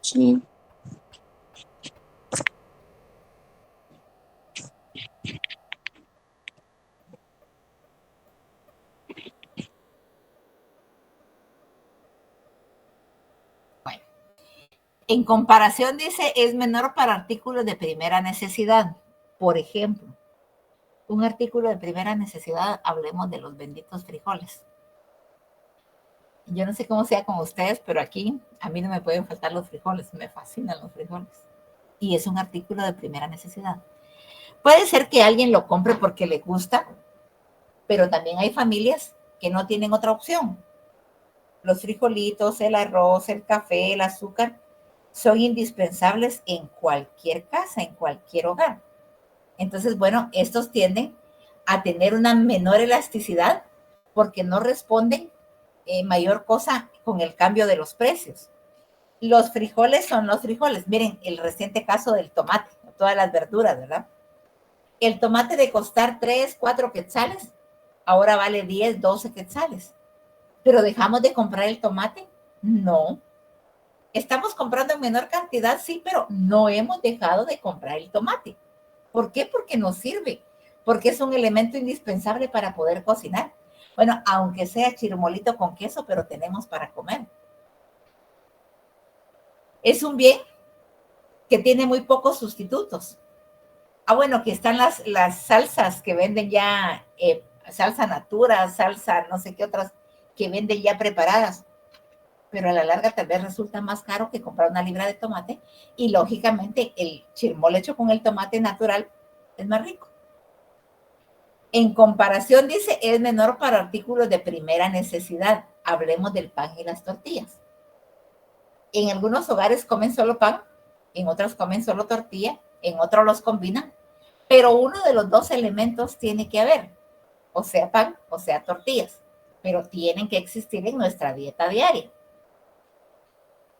Sí. Bueno, en comparación, dice, es menor para artículos de primera necesidad. Por ejemplo, un artículo de primera necesidad, hablemos de los benditos frijoles. Yo no sé cómo sea con ustedes, pero aquí a mí no me pueden faltar los frijoles, me fascinan los frijoles. Y es un artículo de primera necesidad. Puede ser que alguien lo compre porque le gusta, pero también hay familias que no tienen otra opción. Los frijolitos, el arroz, el café, el azúcar son indispensables en cualquier casa, en cualquier hogar. Entonces, bueno, estos tienden a tener una menor elasticidad porque no responden mayor cosa con el cambio de los precios. Los frijoles son los frijoles. Miren, el reciente caso del tomate, todas las verduras, ¿verdad? El tomate de costar 3, 4 quetzales, ahora vale 10, 12 quetzales. ¿Pero dejamos de comprar el tomate? No. Estamos comprando en menor cantidad, sí, pero no hemos dejado de comprar el tomate. ¿Por qué? Porque nos sirve, porque es un elemento indispensable para poder cocinar. Bueno, aunque sea chirmolito con queso, pero tenemos para comer. Es un bien que tiene muy pocos sustitutos. Bueno, que están las salsas que venden ya, salsa natura, salsa no sé qué otras, que venden ya preparadas. Pero a la larga tal vez resulta más caro que comprar una libra de tomate y lógicamente el chirmol hecho con el tomate natural es más rico. En comparación, dice, es menor para artículos de primera necesidad. Hablemos del pan y las tortillas. En algunos hogares comen solo pan, en otros comen solo tortilla, en otros los combinan, pero uno de los dos elementos tiene que haber, o sea pan, o sea tortillas, pero tienen que existir en nuestra dieta diaria.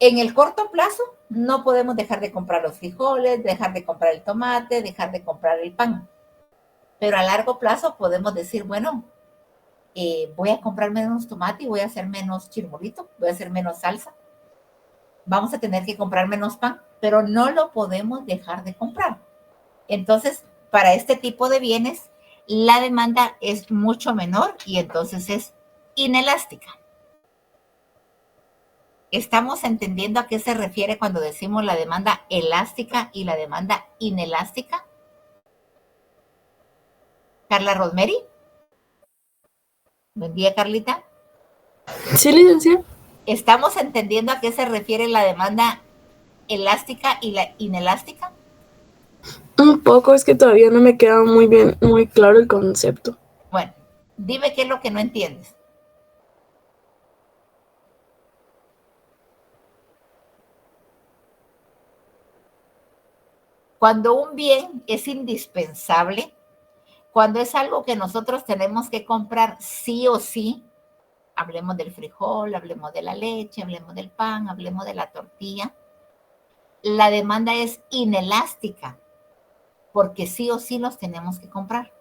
En el corto plazo, no podemos dejar de comprar los frijoles, dejar de comprar el tomate, dejar de comprar el pan. Pero a largo plazo podemos decir, bueno, voy a comprar menos tomate y voy a hacer menos chirmolito, voy a hacer menos salsa. Vamos a tener que comprar menos pan, pero no lo podemos dejar de comprar. Entonces, para este tipo de bienes, la demanda es mucho menor y entonces es inelástica. ¿Estamos entendiendo a qué se refiere cuando decimos la demanda elástica y la demanda inelástica? Carla Rosemary. Buen día, Carlita. Sí, licenciada. ¿Estamos entendiendo a qué se refiere la demanda elástica y la inelástica? Un poco, es que todavía no me queda muy bien, muy claro el concepto. Bueno, dime qué es lo que no entiendes. Cuando un bien es indispensable, cuando es algo que nosotros tenemos que comprar sí o sí, hablemos del frijol, hablemos de la leche, hablemos del pan, hablemos de la tortilla, la demanda es inelástica, porque sí o sí los tenemos que comprar.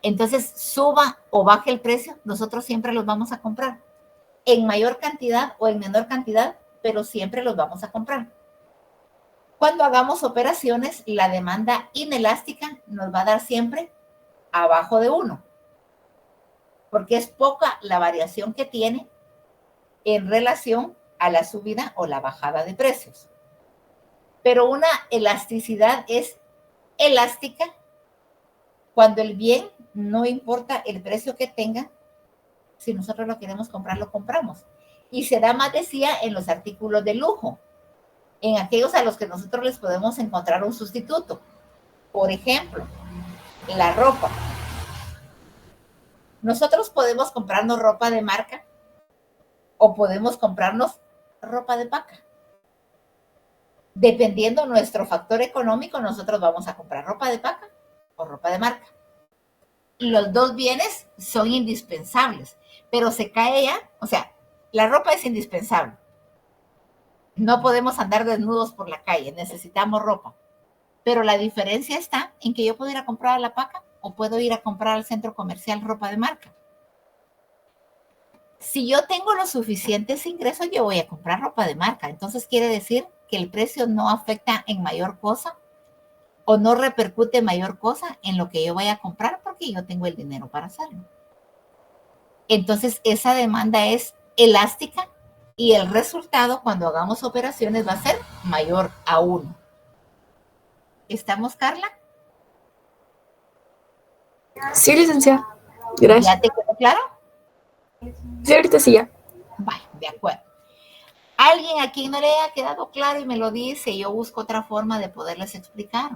Entonces, suba o baje el precio, nosotros siempre los vamos a comprar, en mayor cantidad o en menor cantidad, pero siempre los vamos a comprar. Cuando hagamos operaciones, la demanda inelástica nos va a dar siempre abajo de 1, porque es poca la variación que tiene en relación a la subida o la bajada de precios. Pero una elasticidad es elástica cuando el bien, no importa el precio que tenga, si nosotros lo queremos comprar, lo compramos. Y se da más, decía, en los artículos de lujo, en aquellos a los que nosotros les podemos encontrar un sustituto. Por ejemplo, la ropa. Nosotros podemos comprarnos ropa de marca o podemos comprarnos ropa de paca. Dependiendo nuestro factor económico, nosotros vamos a comprar ropa de paca o ropa de marca. los dos bienes son indispensables, pero se cae ya, o sea, la ropa es indispensable. No podemos andar desnudos por la calle, necesitamos ropa. Pero la diferencia está en que yo puedo ir a comprar a la paca o puedo ir a comprar al centro comercial ropa de marca. Si yo tengo los suficientes ingresos, yo voy a comprar ropa de marca. Entonces quiere decir que el precio no afecta en mayor cosa o no repercute mayor cosa en lo que yo vaya a comprar porque yo tengo el dinero para hacerlo. Entonces esa demanda es elástica y el resultado cuando hagamos operaciones va a ser mayor a 1. ¿Estamos, Carla? Sí, licenciada. Gracias. ¿Ya te quedó claro? Sí, ahorita sí ya. Vale, de acuerdo. Alguien a quien no le haya quedado claro y me lo dice, yo busco otra forma de poderles explicar.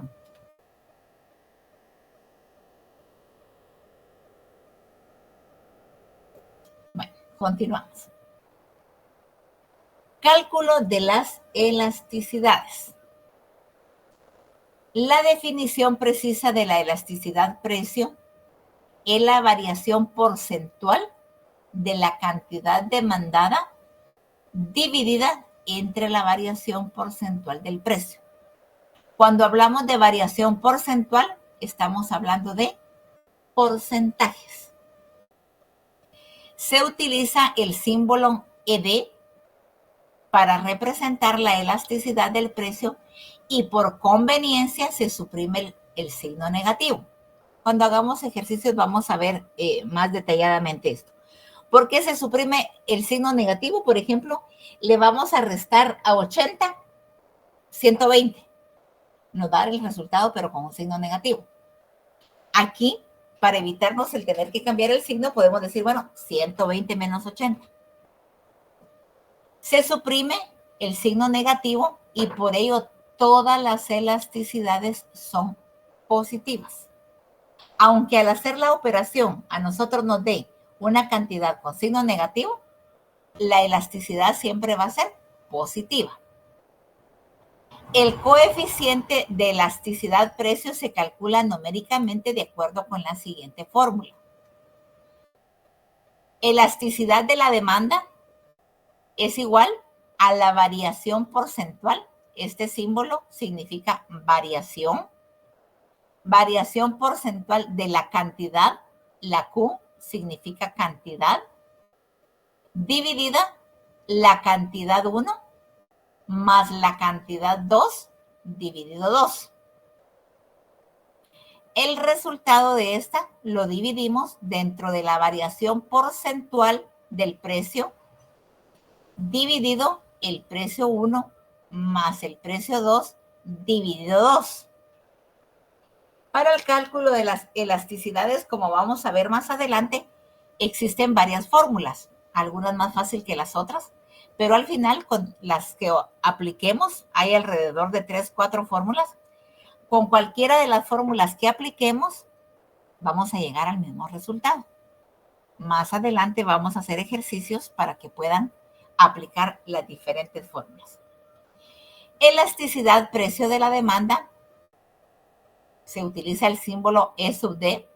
Bueno, continuamos. Cálculo de las elasticidades. La definición precisa de la elasticidad precio es la variación porcentual de la cantidad demandada dividida entre la variación porcentual del precio. Cuando hablamos de variación porcentual, estamos hablando de porcentajes. Se utiliza el símbolo ED para representar la elasticidad del precio y por conveniencia se suprime el signo negativo. Cuando hagamos ejercicios vamos a ver más detalladamente esto. ¿Por qué se suprime el signo negativo? Por ejemplo, le vamos a restar a 80, 120. Nos da el resultado, pero con un signo negativo. Aquí, para evitarnos el tener que cambiar el signo, podemos decir, bueno, 120 menos 80. Se suprime el signo negativo y por ello todas las elasticidades son positivas. Aunque al hacer la operación a nosotros nos dé una cantidad con signo negativo, la elasticidad siempre va a ser positiva. El coeficiente de elasticidad precio se calcula numéricamente de acuerdo con la siguiente fórmula. Elasticidad de la demanda es igual a la variación porcentual. Este símbolo significa variación. Variación porcentual de la cantidad, la Q significa cantidad, dividida la cantidad 1 más la cantidad 2 dividido 2. El resultado de esta lo dividimos dentro de la variación porcentual del precio dividido el precio 1 más el precio 2 dividido 2. Para el cálculo de las elasticidades, como vamos a ver más adelante, existen varias fórmulas, algunas más fáciles que las otras, pero al final con las que apliquemos, hay alrededor de 3, 4 fórmulas. Con cualquiera de las fórmulas que apliquemos, vamos a llegar al mismo resultado. Más adelante vamos a hacer ejercicios para que puedan aplicar las diferentes fórmulas. Elasticidad precio de la demanda. Se utiliza el símbolo E sub D.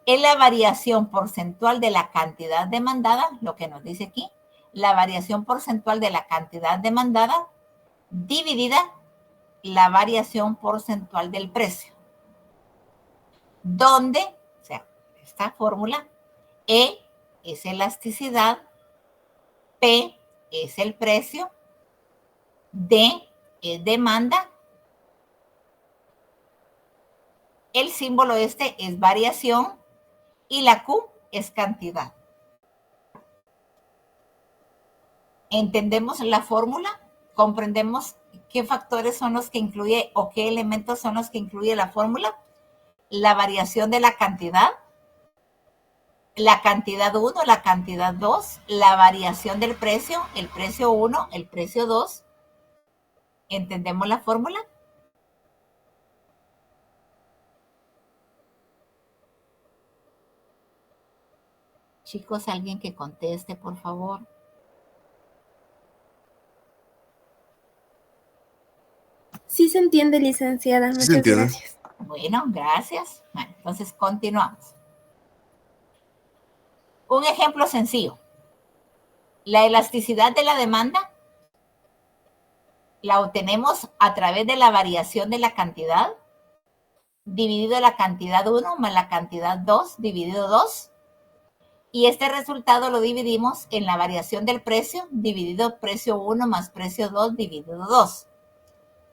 Es la variación porcentual de la cantidad demandada, lo que nos dice aquí, la variación porcentual de la cantidad demandada dividida la variación porcentual del precio. Donde, o sea, esta fórmula, E es elasticidad, P es el precio, D es demanda, el símbolo este es variación y la Q es cantidad. ¿Entendemos la fórmula? ¿Comprendemos qué factores son los que incluye o qué elementos son los que incluye la fórmula? La variación de la cantidad 1, la cantidad 2, la variación del precio, el precio 1, el precio 2. ¿Entendemos la fórmula? Chicos, alguien que conteste, por favor. Sí se entiende, licenciada. Sí se Muchas entiende. gracias. Bueno, gracias. Bueno. Entonces, continuamos. Un ejemplo sencillo. La elasticidad de la demanda la obtenemos a través de la variación de la cantidad dividido la cantidad 1 más la cantidad 2 dividido 2. Y este resultado lo dividimos en la variación del precio dividido precio 1 más precio 2 dividido 2.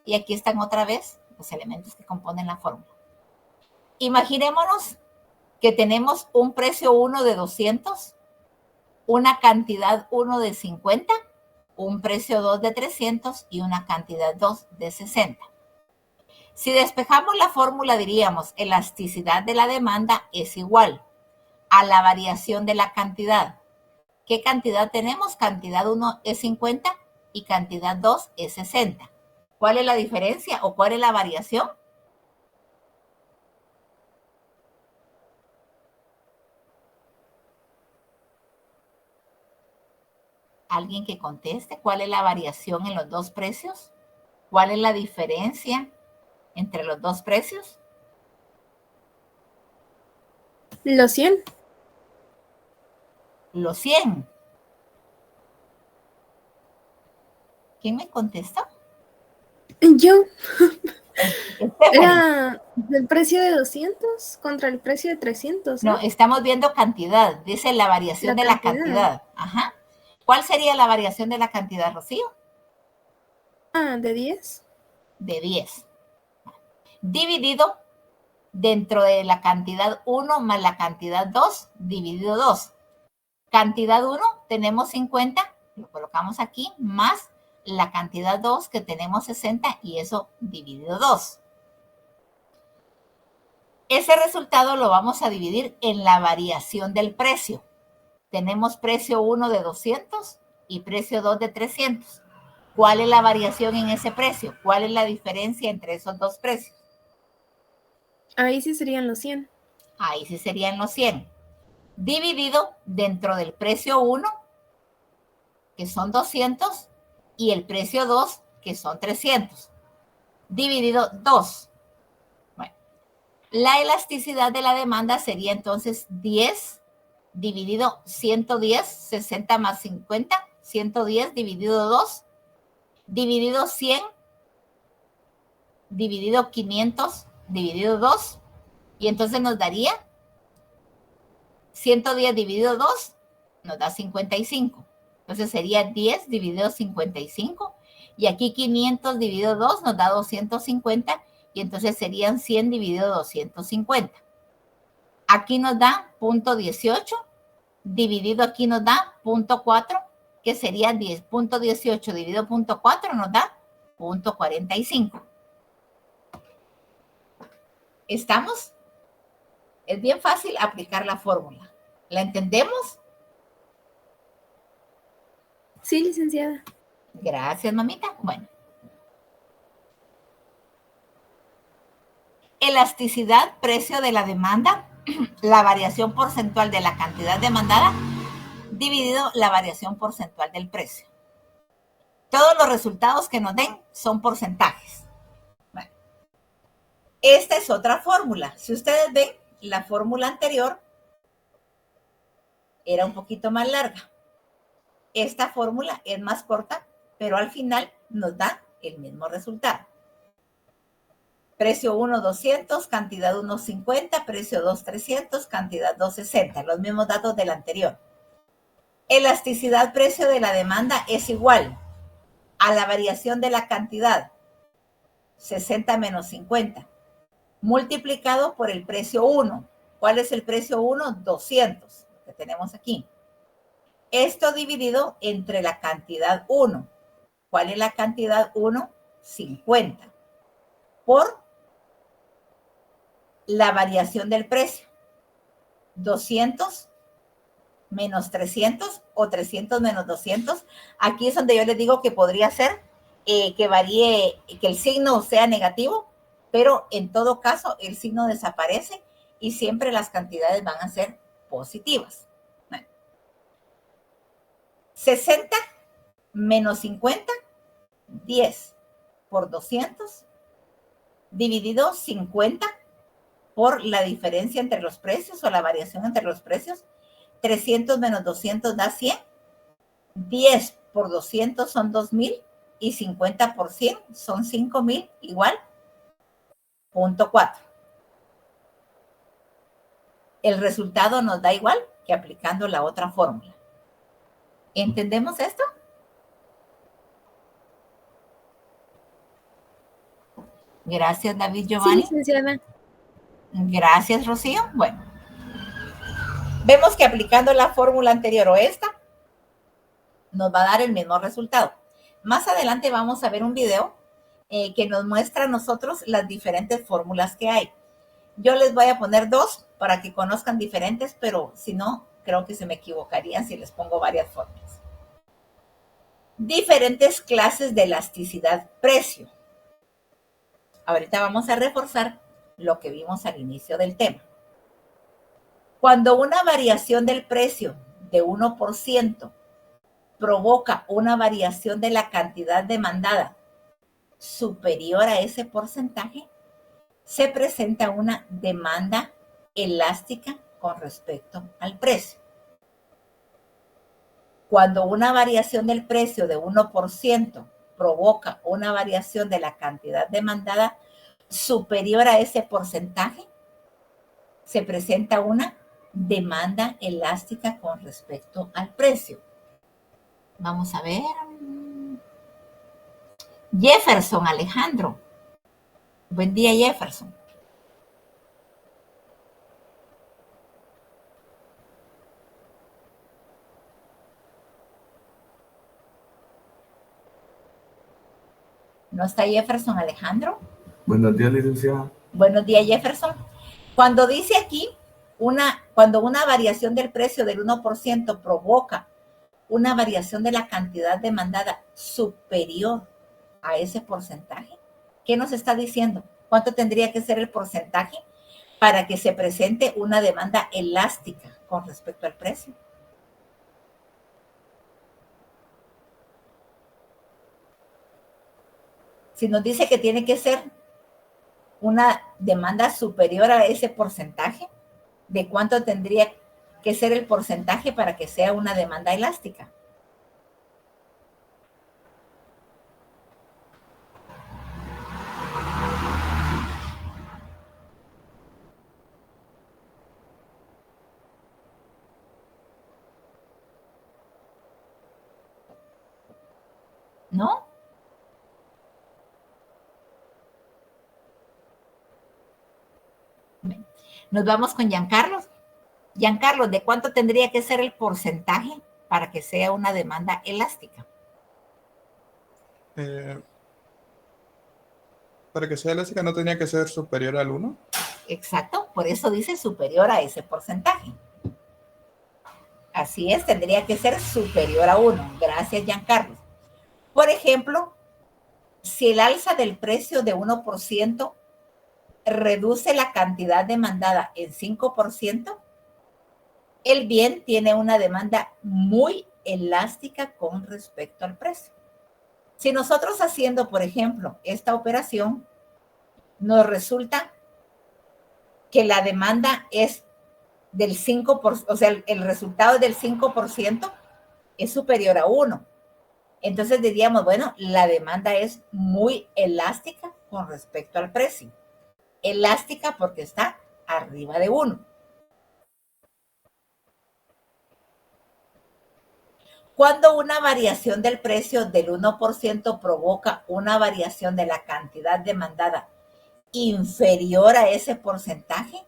Y aquí están otra vez los elementos que componen la fórmula. Imaginémonos que tenemos un precio 1 de 200, una cantidad 1 de 50, un precio 2 de 300 y una cantidad 2 de 60. Si despejamos la fórmula, diríamos elasticidad de la demanda es igual a la variación de la cantidad. ¿Qué cantidad tenemos? Cantidad 1 es 50 y cantidad 2 es 60. ¿Cuál es la diferencia o cuál es la variación? ¿Alguien que conteste? ¿Cuál es la variación en los dos precios? ¿Cuál es la diferencia entre los dos precios? Los 100. Los 100. ¿Quién me contestó? Yo. Stephanie. Era el precio de 200 contra el precio de 300. No, estamos viendo cantidad. Dice la variación de la cantidad. Ajá. ¿Cuál sería la variación de la cantidad, Rocío? De 10. De 10. Dividido dentro de la cantidad 1 más la cantidad 2 dividido 2. Cantidad 1 tenemos 50, lo colocamos aquí, más la cantidad 2 que tenemos 60 y eso dividido 2. Ese resultado lo vamos a dividir en la variación del precio. Tenemos precio 1 de 200 y precio 2 de 300. ¿Cuál es la variación en ese precio? ¿Cuál es la diferencia entre esos dos precios? Ahí sí serían los 100. Ahí sí serían los 100. Dividido dentro del precio 1, que son 200, y el precio 2, que son 300. Dividido 2. Bueno, la elasticidad de la demanda sería entonces 10 dividido 110, 60 más 50, 110 dividido 2, dividido 100, dividido 500, dividido 2, y entonces nos daría 110 dividido 2, nos da 55. Entonces sería 10 dividido 55, y aquí 500 dividido 2 nos da 250, y entonces serían 100 dividido 250. Aquí nos da 0.18, dividido aquí nos da 0.4, que sería 10.18 dividido 0.4 nos da 0.45. ¿Estamos? Es bien fácil aplicar la fórmula. ¿La entendemos? Sí, licenciada. Gracias, mamita. Bueno. Elasticidad, precio de la demanda, la variación porcentual de la cantidad demandada, dividido la variación porcentual del precio. Todos los resultados que nos den son porcentajes. Bueno. Esta es otra fórmula. Si ustedes ven, la fórmula anterior era un poquito más larga. Esta fórmula es más corta, pero al final nos da el mismo resultado. Precio 1, 200, cantidad 1, 50, precio 2, 300, cantidad 2, 60. Los mismos datos del anterior. Elasticidad precio de la demanda es igual a la variación de la cantidad, 60 menos 50, multiplicado por el precio 1. ¿Cuál es el precio 1? 200, que tenemos aquí. Esto dividido entre la cantidad 1. ¿Cuál es la cantidad 1? 50. Por la variación del precio. 200 menos 300 o 300 menos 200. Aquí es donde yo les digo que podría ser que varíe, que el signo sea negativo, pero en todo caso el signo desaparece y siempre las cantidades van a ser positivas. Bueno. 60 menos 50, 10 por 200, dividido 50 por la diferencia entre los precios o la variación entre los precios. 300 menos 200 da 100. 10 por 200 son 2000 y 50 por 100 son 5000, igual 0.4. El resultado nos da igual que aplicando la otra fórmula. ¿Entendemos esto? Gracias, David Giovanni. Sí, licenciada. Gracias, Rocío. Bueno, vemos que aplicando la fórmula anterior o esta, nos va a dar el mismo resultado. Más adelante vamos a ver un video que nos muestra a nosotros las diferentes fórmulas que hay. Yo les voy a poner dos para que conozcan diferentes, pero si no, creo que se me equivocarían si les pongo varias fórmulas. Diferentes clases de elasticidad precio. Ahorita vamos a reforzar lo que vimos al inicio del tema. Cuando una variación del precio de 1% provoca una variación de la cantidad demandada superior a ese porcentaje, se presenta una demanda elástica con respecto al precio. Cuando una variación del precio de 1% provoca una variación de la cantidad demandada superior a ese porcentaje, se presenta una demanda elástica con respecto al precio. Vamos a ver. Jefferson Alejandro. Buen día, Jefferson. ¿No está Jefferson Alejandro? Buenos días, licenciada. Buenos días, Jefferson. Cuando dice aquí, cuando una variación del precio del 1% provoca una variación de la cantidad demandada superior a ese porcentaje, ¿qué nos está diciendo? ¿Cuánto tendría que ser el porcentaje para que se presente una demanda elástica con respecto al precio? Si nos dice que tiene que ser una demanda superior a ese porcentaje, ¿de cuánto tendría que ser el porcentaje para que sea una demanda elástica? ¿No? Nos vamos con Giancarlo. Giancarlo, ¿de cuánto tendría que ser el porcentaje para que sea una demanda elástica? Para que sea elástica no tenía que ser superior al 1. Exacto, por eso dice superior a ese porcentaje. Así es, tendría que ser superior a 1. Gracias, Giancarlo. Por ejemplo, si el alza del precio de 1% reduce la cantidad demandada en 5%, el bien tiene una demanda muy elástica con respecto al precio. Si nosotros haciendo, por ejemplo, esta operación, nos resulta que la demanda es del 5%, o sea, el resultado del 5% es superior a 1. Entonces diríamos, bueno, la demanda es muy elástica con respecto al precio. Elástica porque está arriba de 1. Cuando una variación del precio del 1% provoca una variación de la cantidad demandada inferior a ese porcentaje,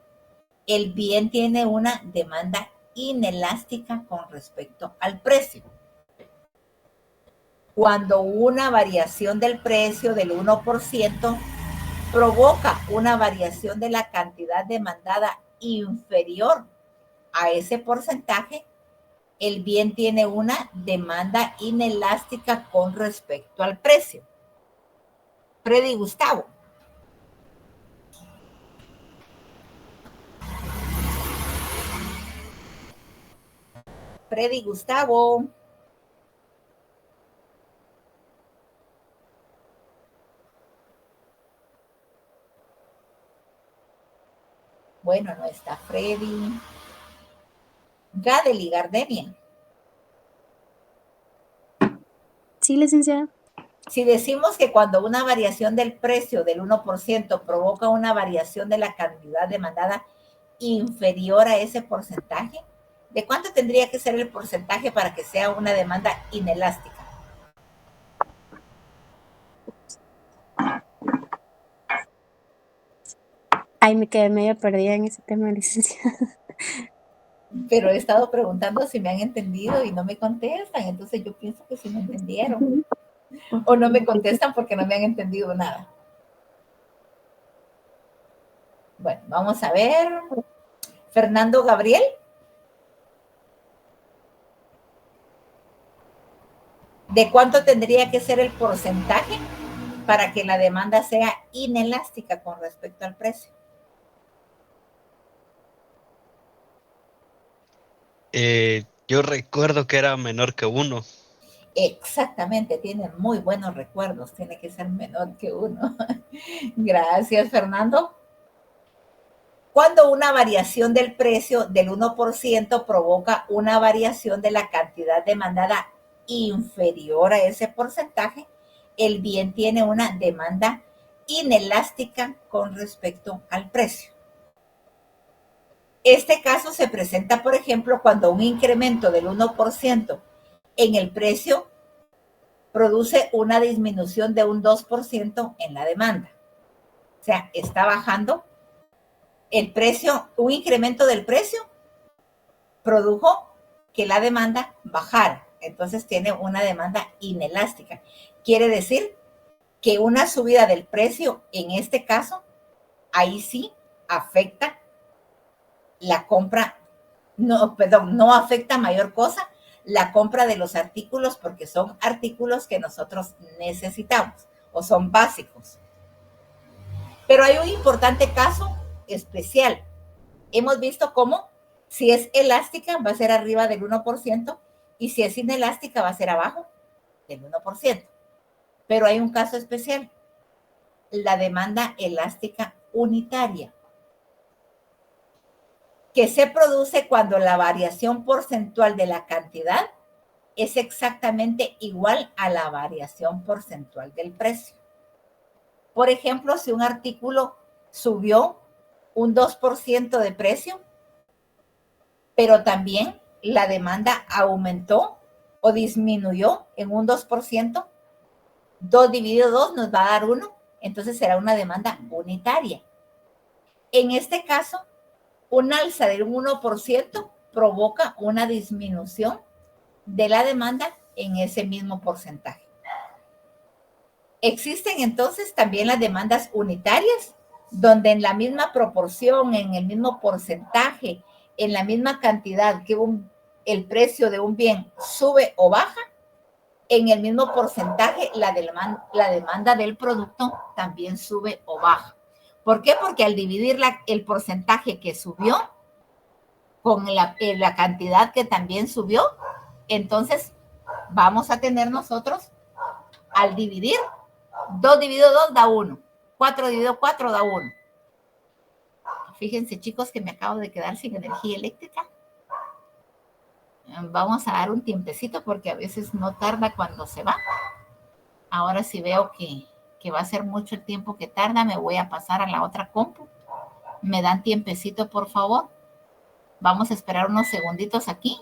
el bien tiene una demanda inelástica con respecto al precio. Cuando una variación del precio del 1% provoca una variación de la cantidad demandada inferior a ese porcentaje, el bien tiene una demanda inelástica con respecto al precio. Freddy Gustavo. Freddy Gustavo. Bueno, no está Freddy. Gadeli Gardenia. Sí, licenciada. Si decimos que cuando una variación del precio del 1% provoca una variación de la cantidad demandada inferior a ese porcentaje, ¿de cuánto tendría que ser el porcentaje para que sea una demanda inelástica? Ay, me quedé medio perdida en ese tema, licenciada. Pero he estado preguntando si me han entendido y no me contestan, entonces yo pienso que sí me entendieron. O no me contestan porque no me han entendido nada. Bueno, vamos a ver. Fernando Gabriel. ¿De cuánto tendría que ser el porcentaje para que la demanda sea inelástica con respecto al precio? Yo recuerdo que era menor que 1. Exactamente, tiene muy buenos recuerdos, tiene que ser menor que 1. Gracias, Fernando. Cuando una variación del precio del 1% provoca una variación de la cantidad demandada inferior a ese porcentaje, el bien tiene una demanda inelástica con respecto al precio. Este caso se presenta, por ejemplo, cuando un incremento del 1% en el precio produce una disminución de un 2% en la demanda. O sea, está bajando el precio, un incremento del precio produjo que la demanda bajara. Entonces tiene una demanda inelástica. Quiere decir que una subida del precio, en este caso, ahí sí afecta la compra, no, perdón, no afecta mayor cosa la compra de los artículos porque son artículos que nosotros necesitamos o son básicos. Pero hay un importante caso especial. Hemos visto cómo si es elástica va a ser arriba del 1% y si es inelástica va a ser abajo del 1%. Pero hay un caso especial, la demanda elástica unitaria, que se produce cuando la variación porcentual de la cantidad es exactamente igual a la variación porcentual del precio. Por ejemplo, si un artículo subió un 2% de precio, pero también la demanda aumentó o disminuyó en un 2%, 2 dividido 2 nos va a dar 1, entonces será una demanda unitaria. En este caso, un alza del 1% provoca una disminución de la demanda en ese mismo porcentaje. Existen entonces también las demandas unitarias, donde en la misma proporción, en el mismo porcentaje, en la misma cantidad que el precio de un bien sube o baja, en el mismo porcentaje la demanda del producto también sube o baja. ¿Por qué? Porque al dividir el porcentaje que subió con la cantidad que también subió, entonces vamos a tener nosotros, al dividir, 2 dividido 2 da 1, 4 dividido 4 da 1. Fíjense, chicos, que me acabo de quedar sin energía eléctrica. Vamos a dar un tiempecito porque a veces no tarda cuando se va. Ahora sí veo que va a ser mucho el tiempo que tarda, me voy a pasar a la otra compu. ¿Me dan tiempecito, por favor? Vamos a esperar unos segunditos aquí.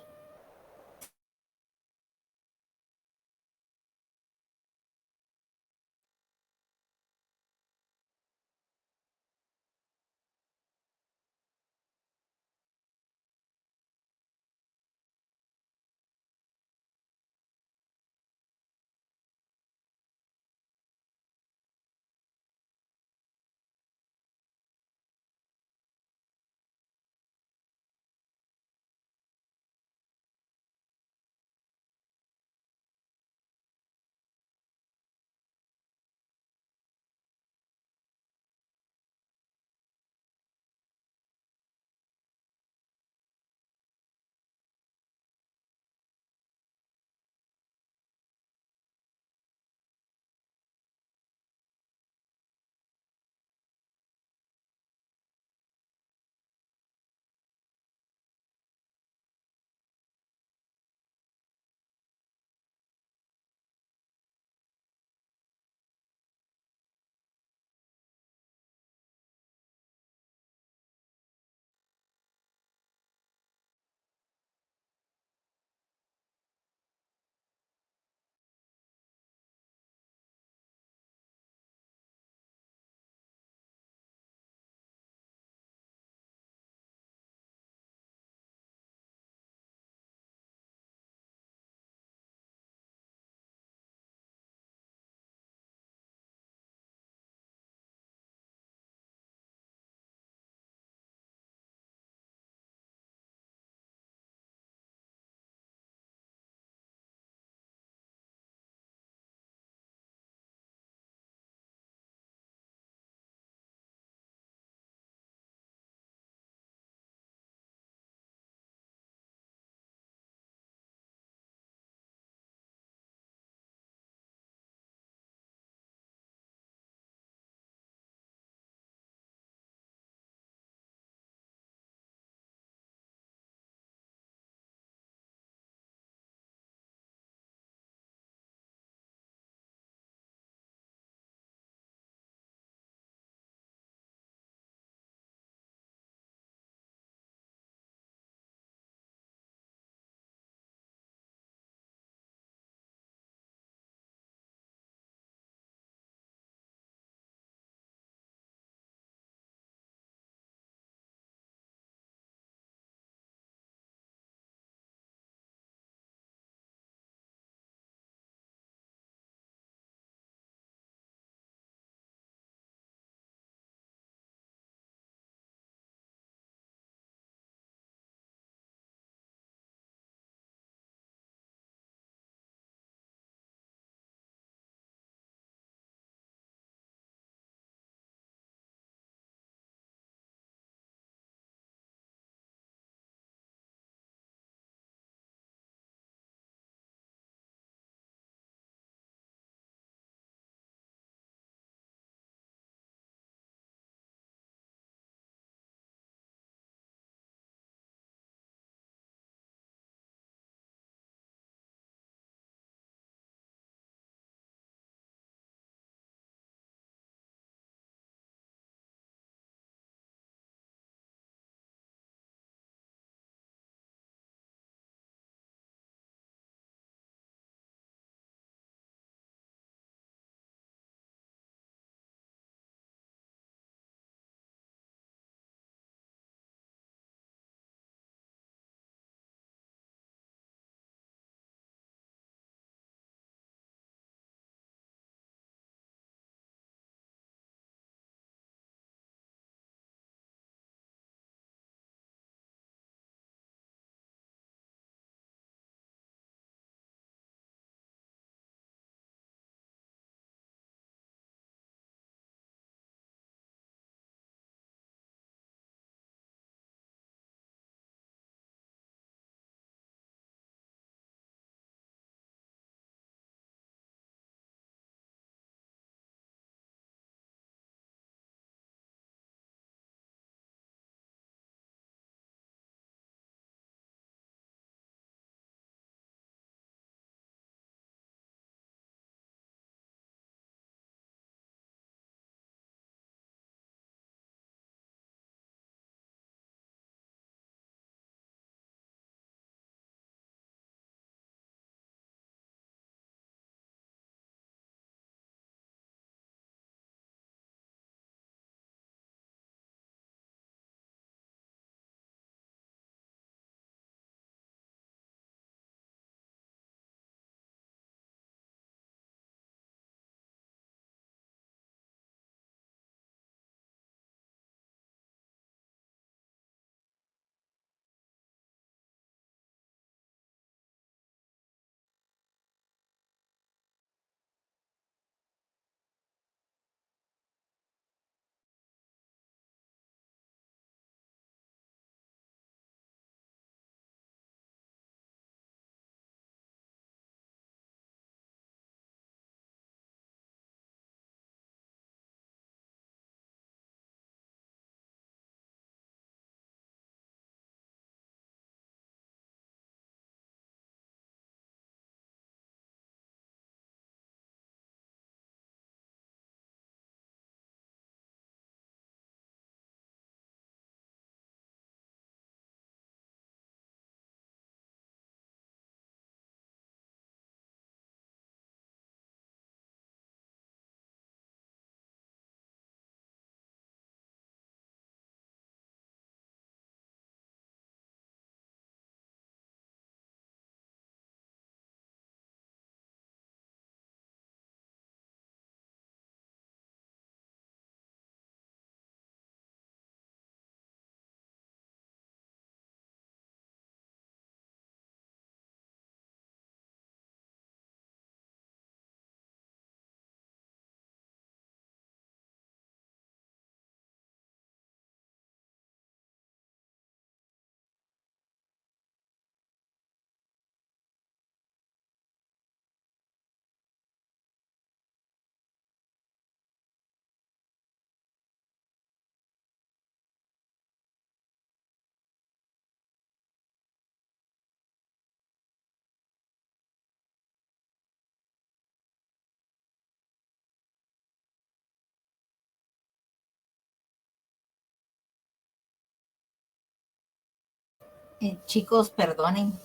Chicos, perdonen.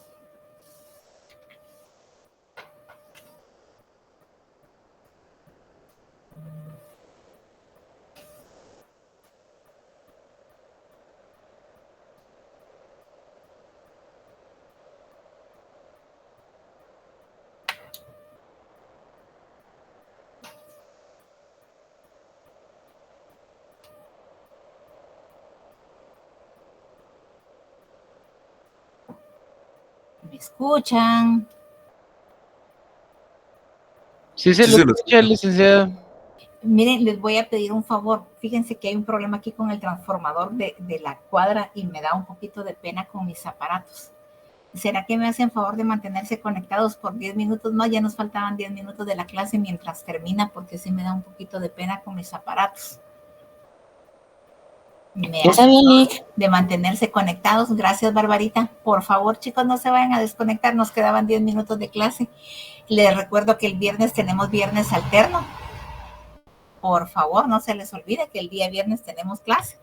¿Me escuchan? Sí se Sí lo se lo escucha, escucha. licenciado. Miren, les voy a pedir un favor. Fíjense que hay un problema aquí con el transformador de la cuadra y me da un poquito de pena con mis aparatos. ¿Será que me hacen favor de mantenerse conectados por 10 minutos más? Ya nos faltaban 10 minutos de la clase mientras termina, porque sí me da un poquito de pena con mis aparatos. Me Está hacen bien, favor Lick. de mantenerse conectados. Gracias, Barbarita. Por favor, chicos, no se vayan a desconectar. Nos quedaban 10 minutos de clase. Les recuerdo que el viernes tenemos viernes alterno. Por favor, no se les olvide que el día viernes tenemos clase.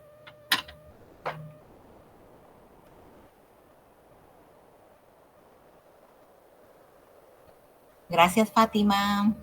Gracias, Fátima.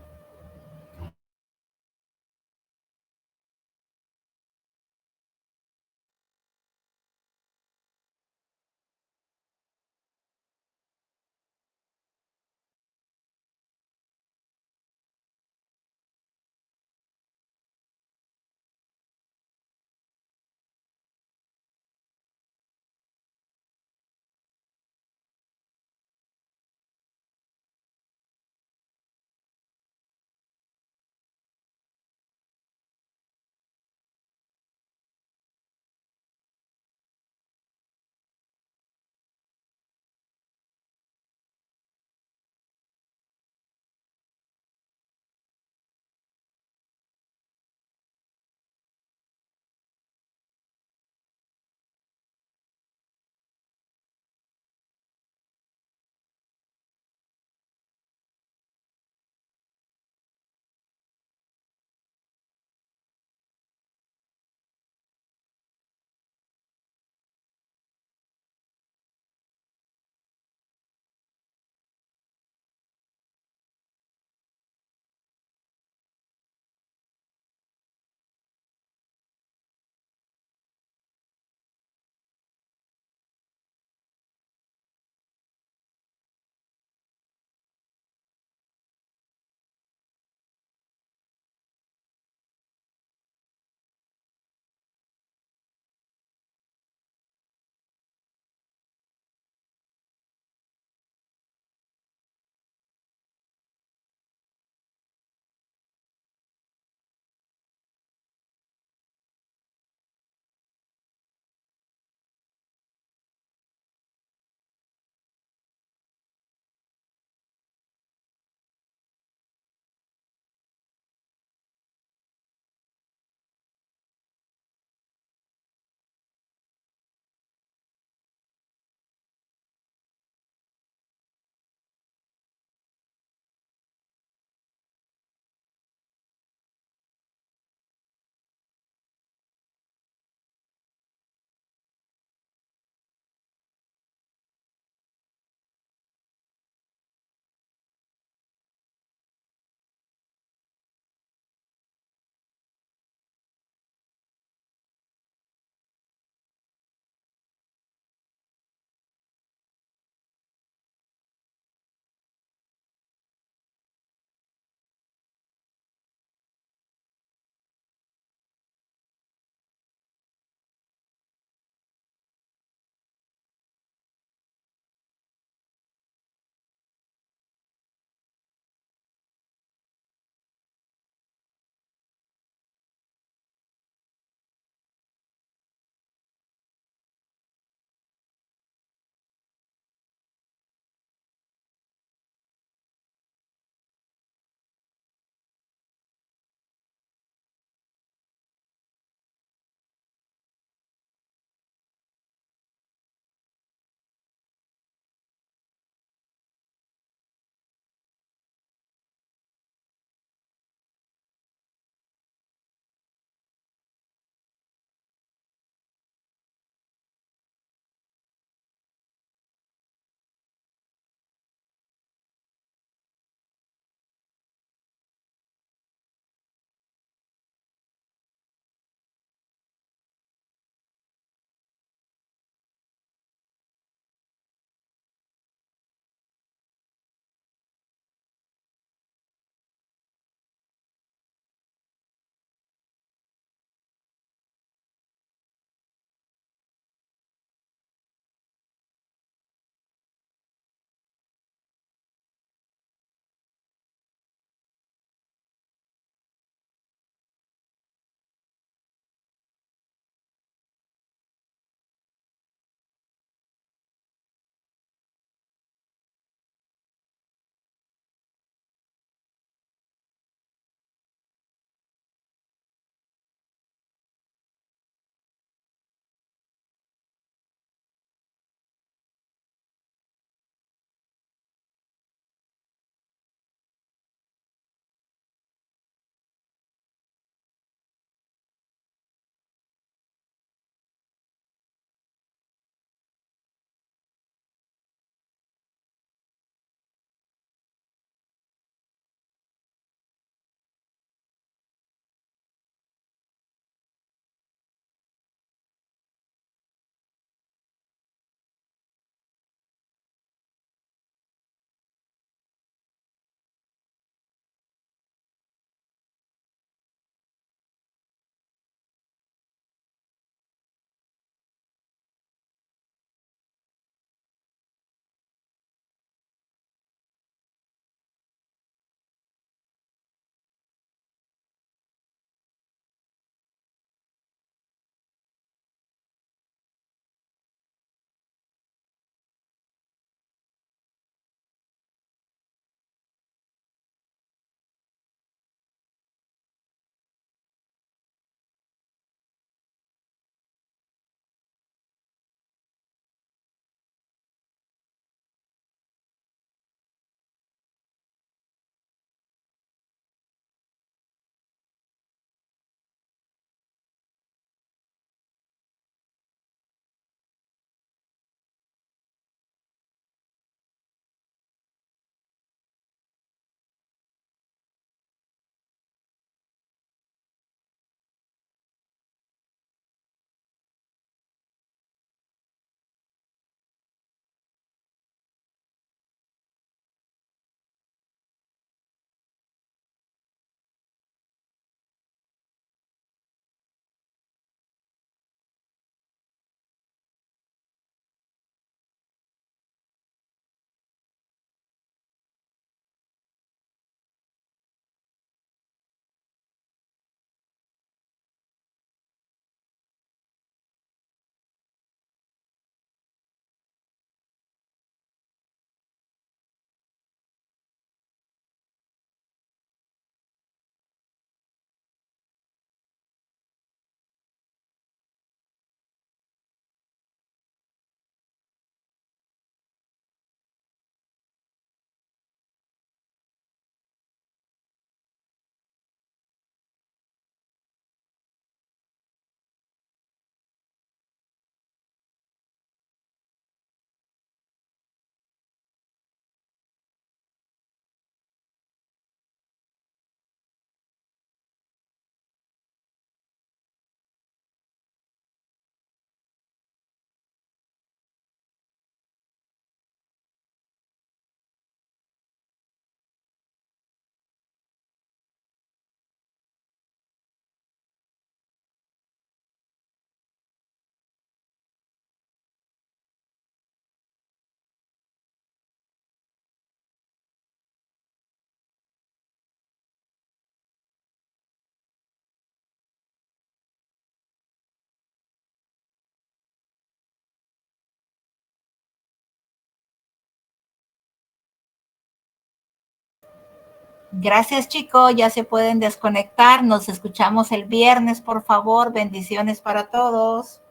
Gracias, chicos. Ya se pueden desconectar. Nos escuchamos el viernes, por favor. Bendiciones para todos.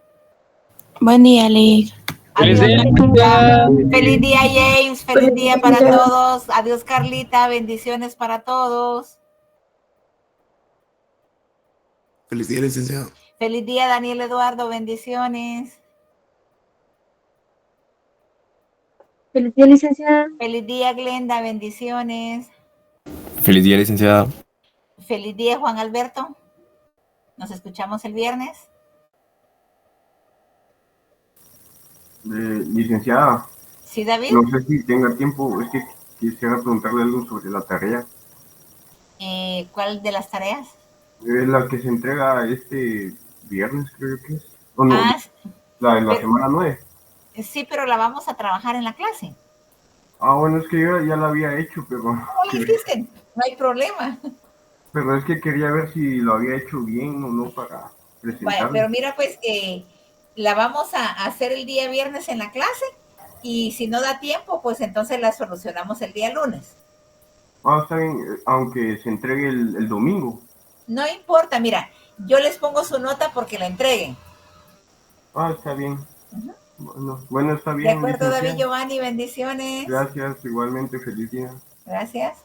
Buen día, Liz. ¡Feliz Adiós, día! Carlita. Feliz día, James. Feliz día para todos. Adiós, Carlita. Bendiciones para todos. Feliz día, licenciado. Feliz día, Daniel Eduardo. Bendiciones. Feliz día, licenciada. Feliz día, Glenda. Bendiciones. Feliz día, licenciada. Feliz día, Juan Alberto. Nos escuchamos el viernes. Licenciada, ¿Sí, David? no sé si tenga tiempo, es que quisiera preguntarle algo sobre la tarea. ¿Cuál de las tareas? La que se entrega este viernes, creo que es. ¿O no? Ah, La de la pero- semana 9. Sí, pero la vamos a trabajar en la clase. Ah, bueno, es que yo ya la había hecho, pero, ¿Cómo le hiciste? No hay problema. pero es que quería ver si lo había hecho bien o no para Vaya, presentarlo. pero mira, pues la vamos a hacer el día viernes en la clase y si no da tiempo, pues entonces la solucionamos el día lunes. Ah, está bien, aunque se entregue el domingo. No importa, mira, yo les pongo su nota porque la entreguen. Ah, está bien. Bueno, está bien. De acuerdo, David licenciada. Giovanni, bendiciones. Gracias, igualmente, feliz día. Gracias.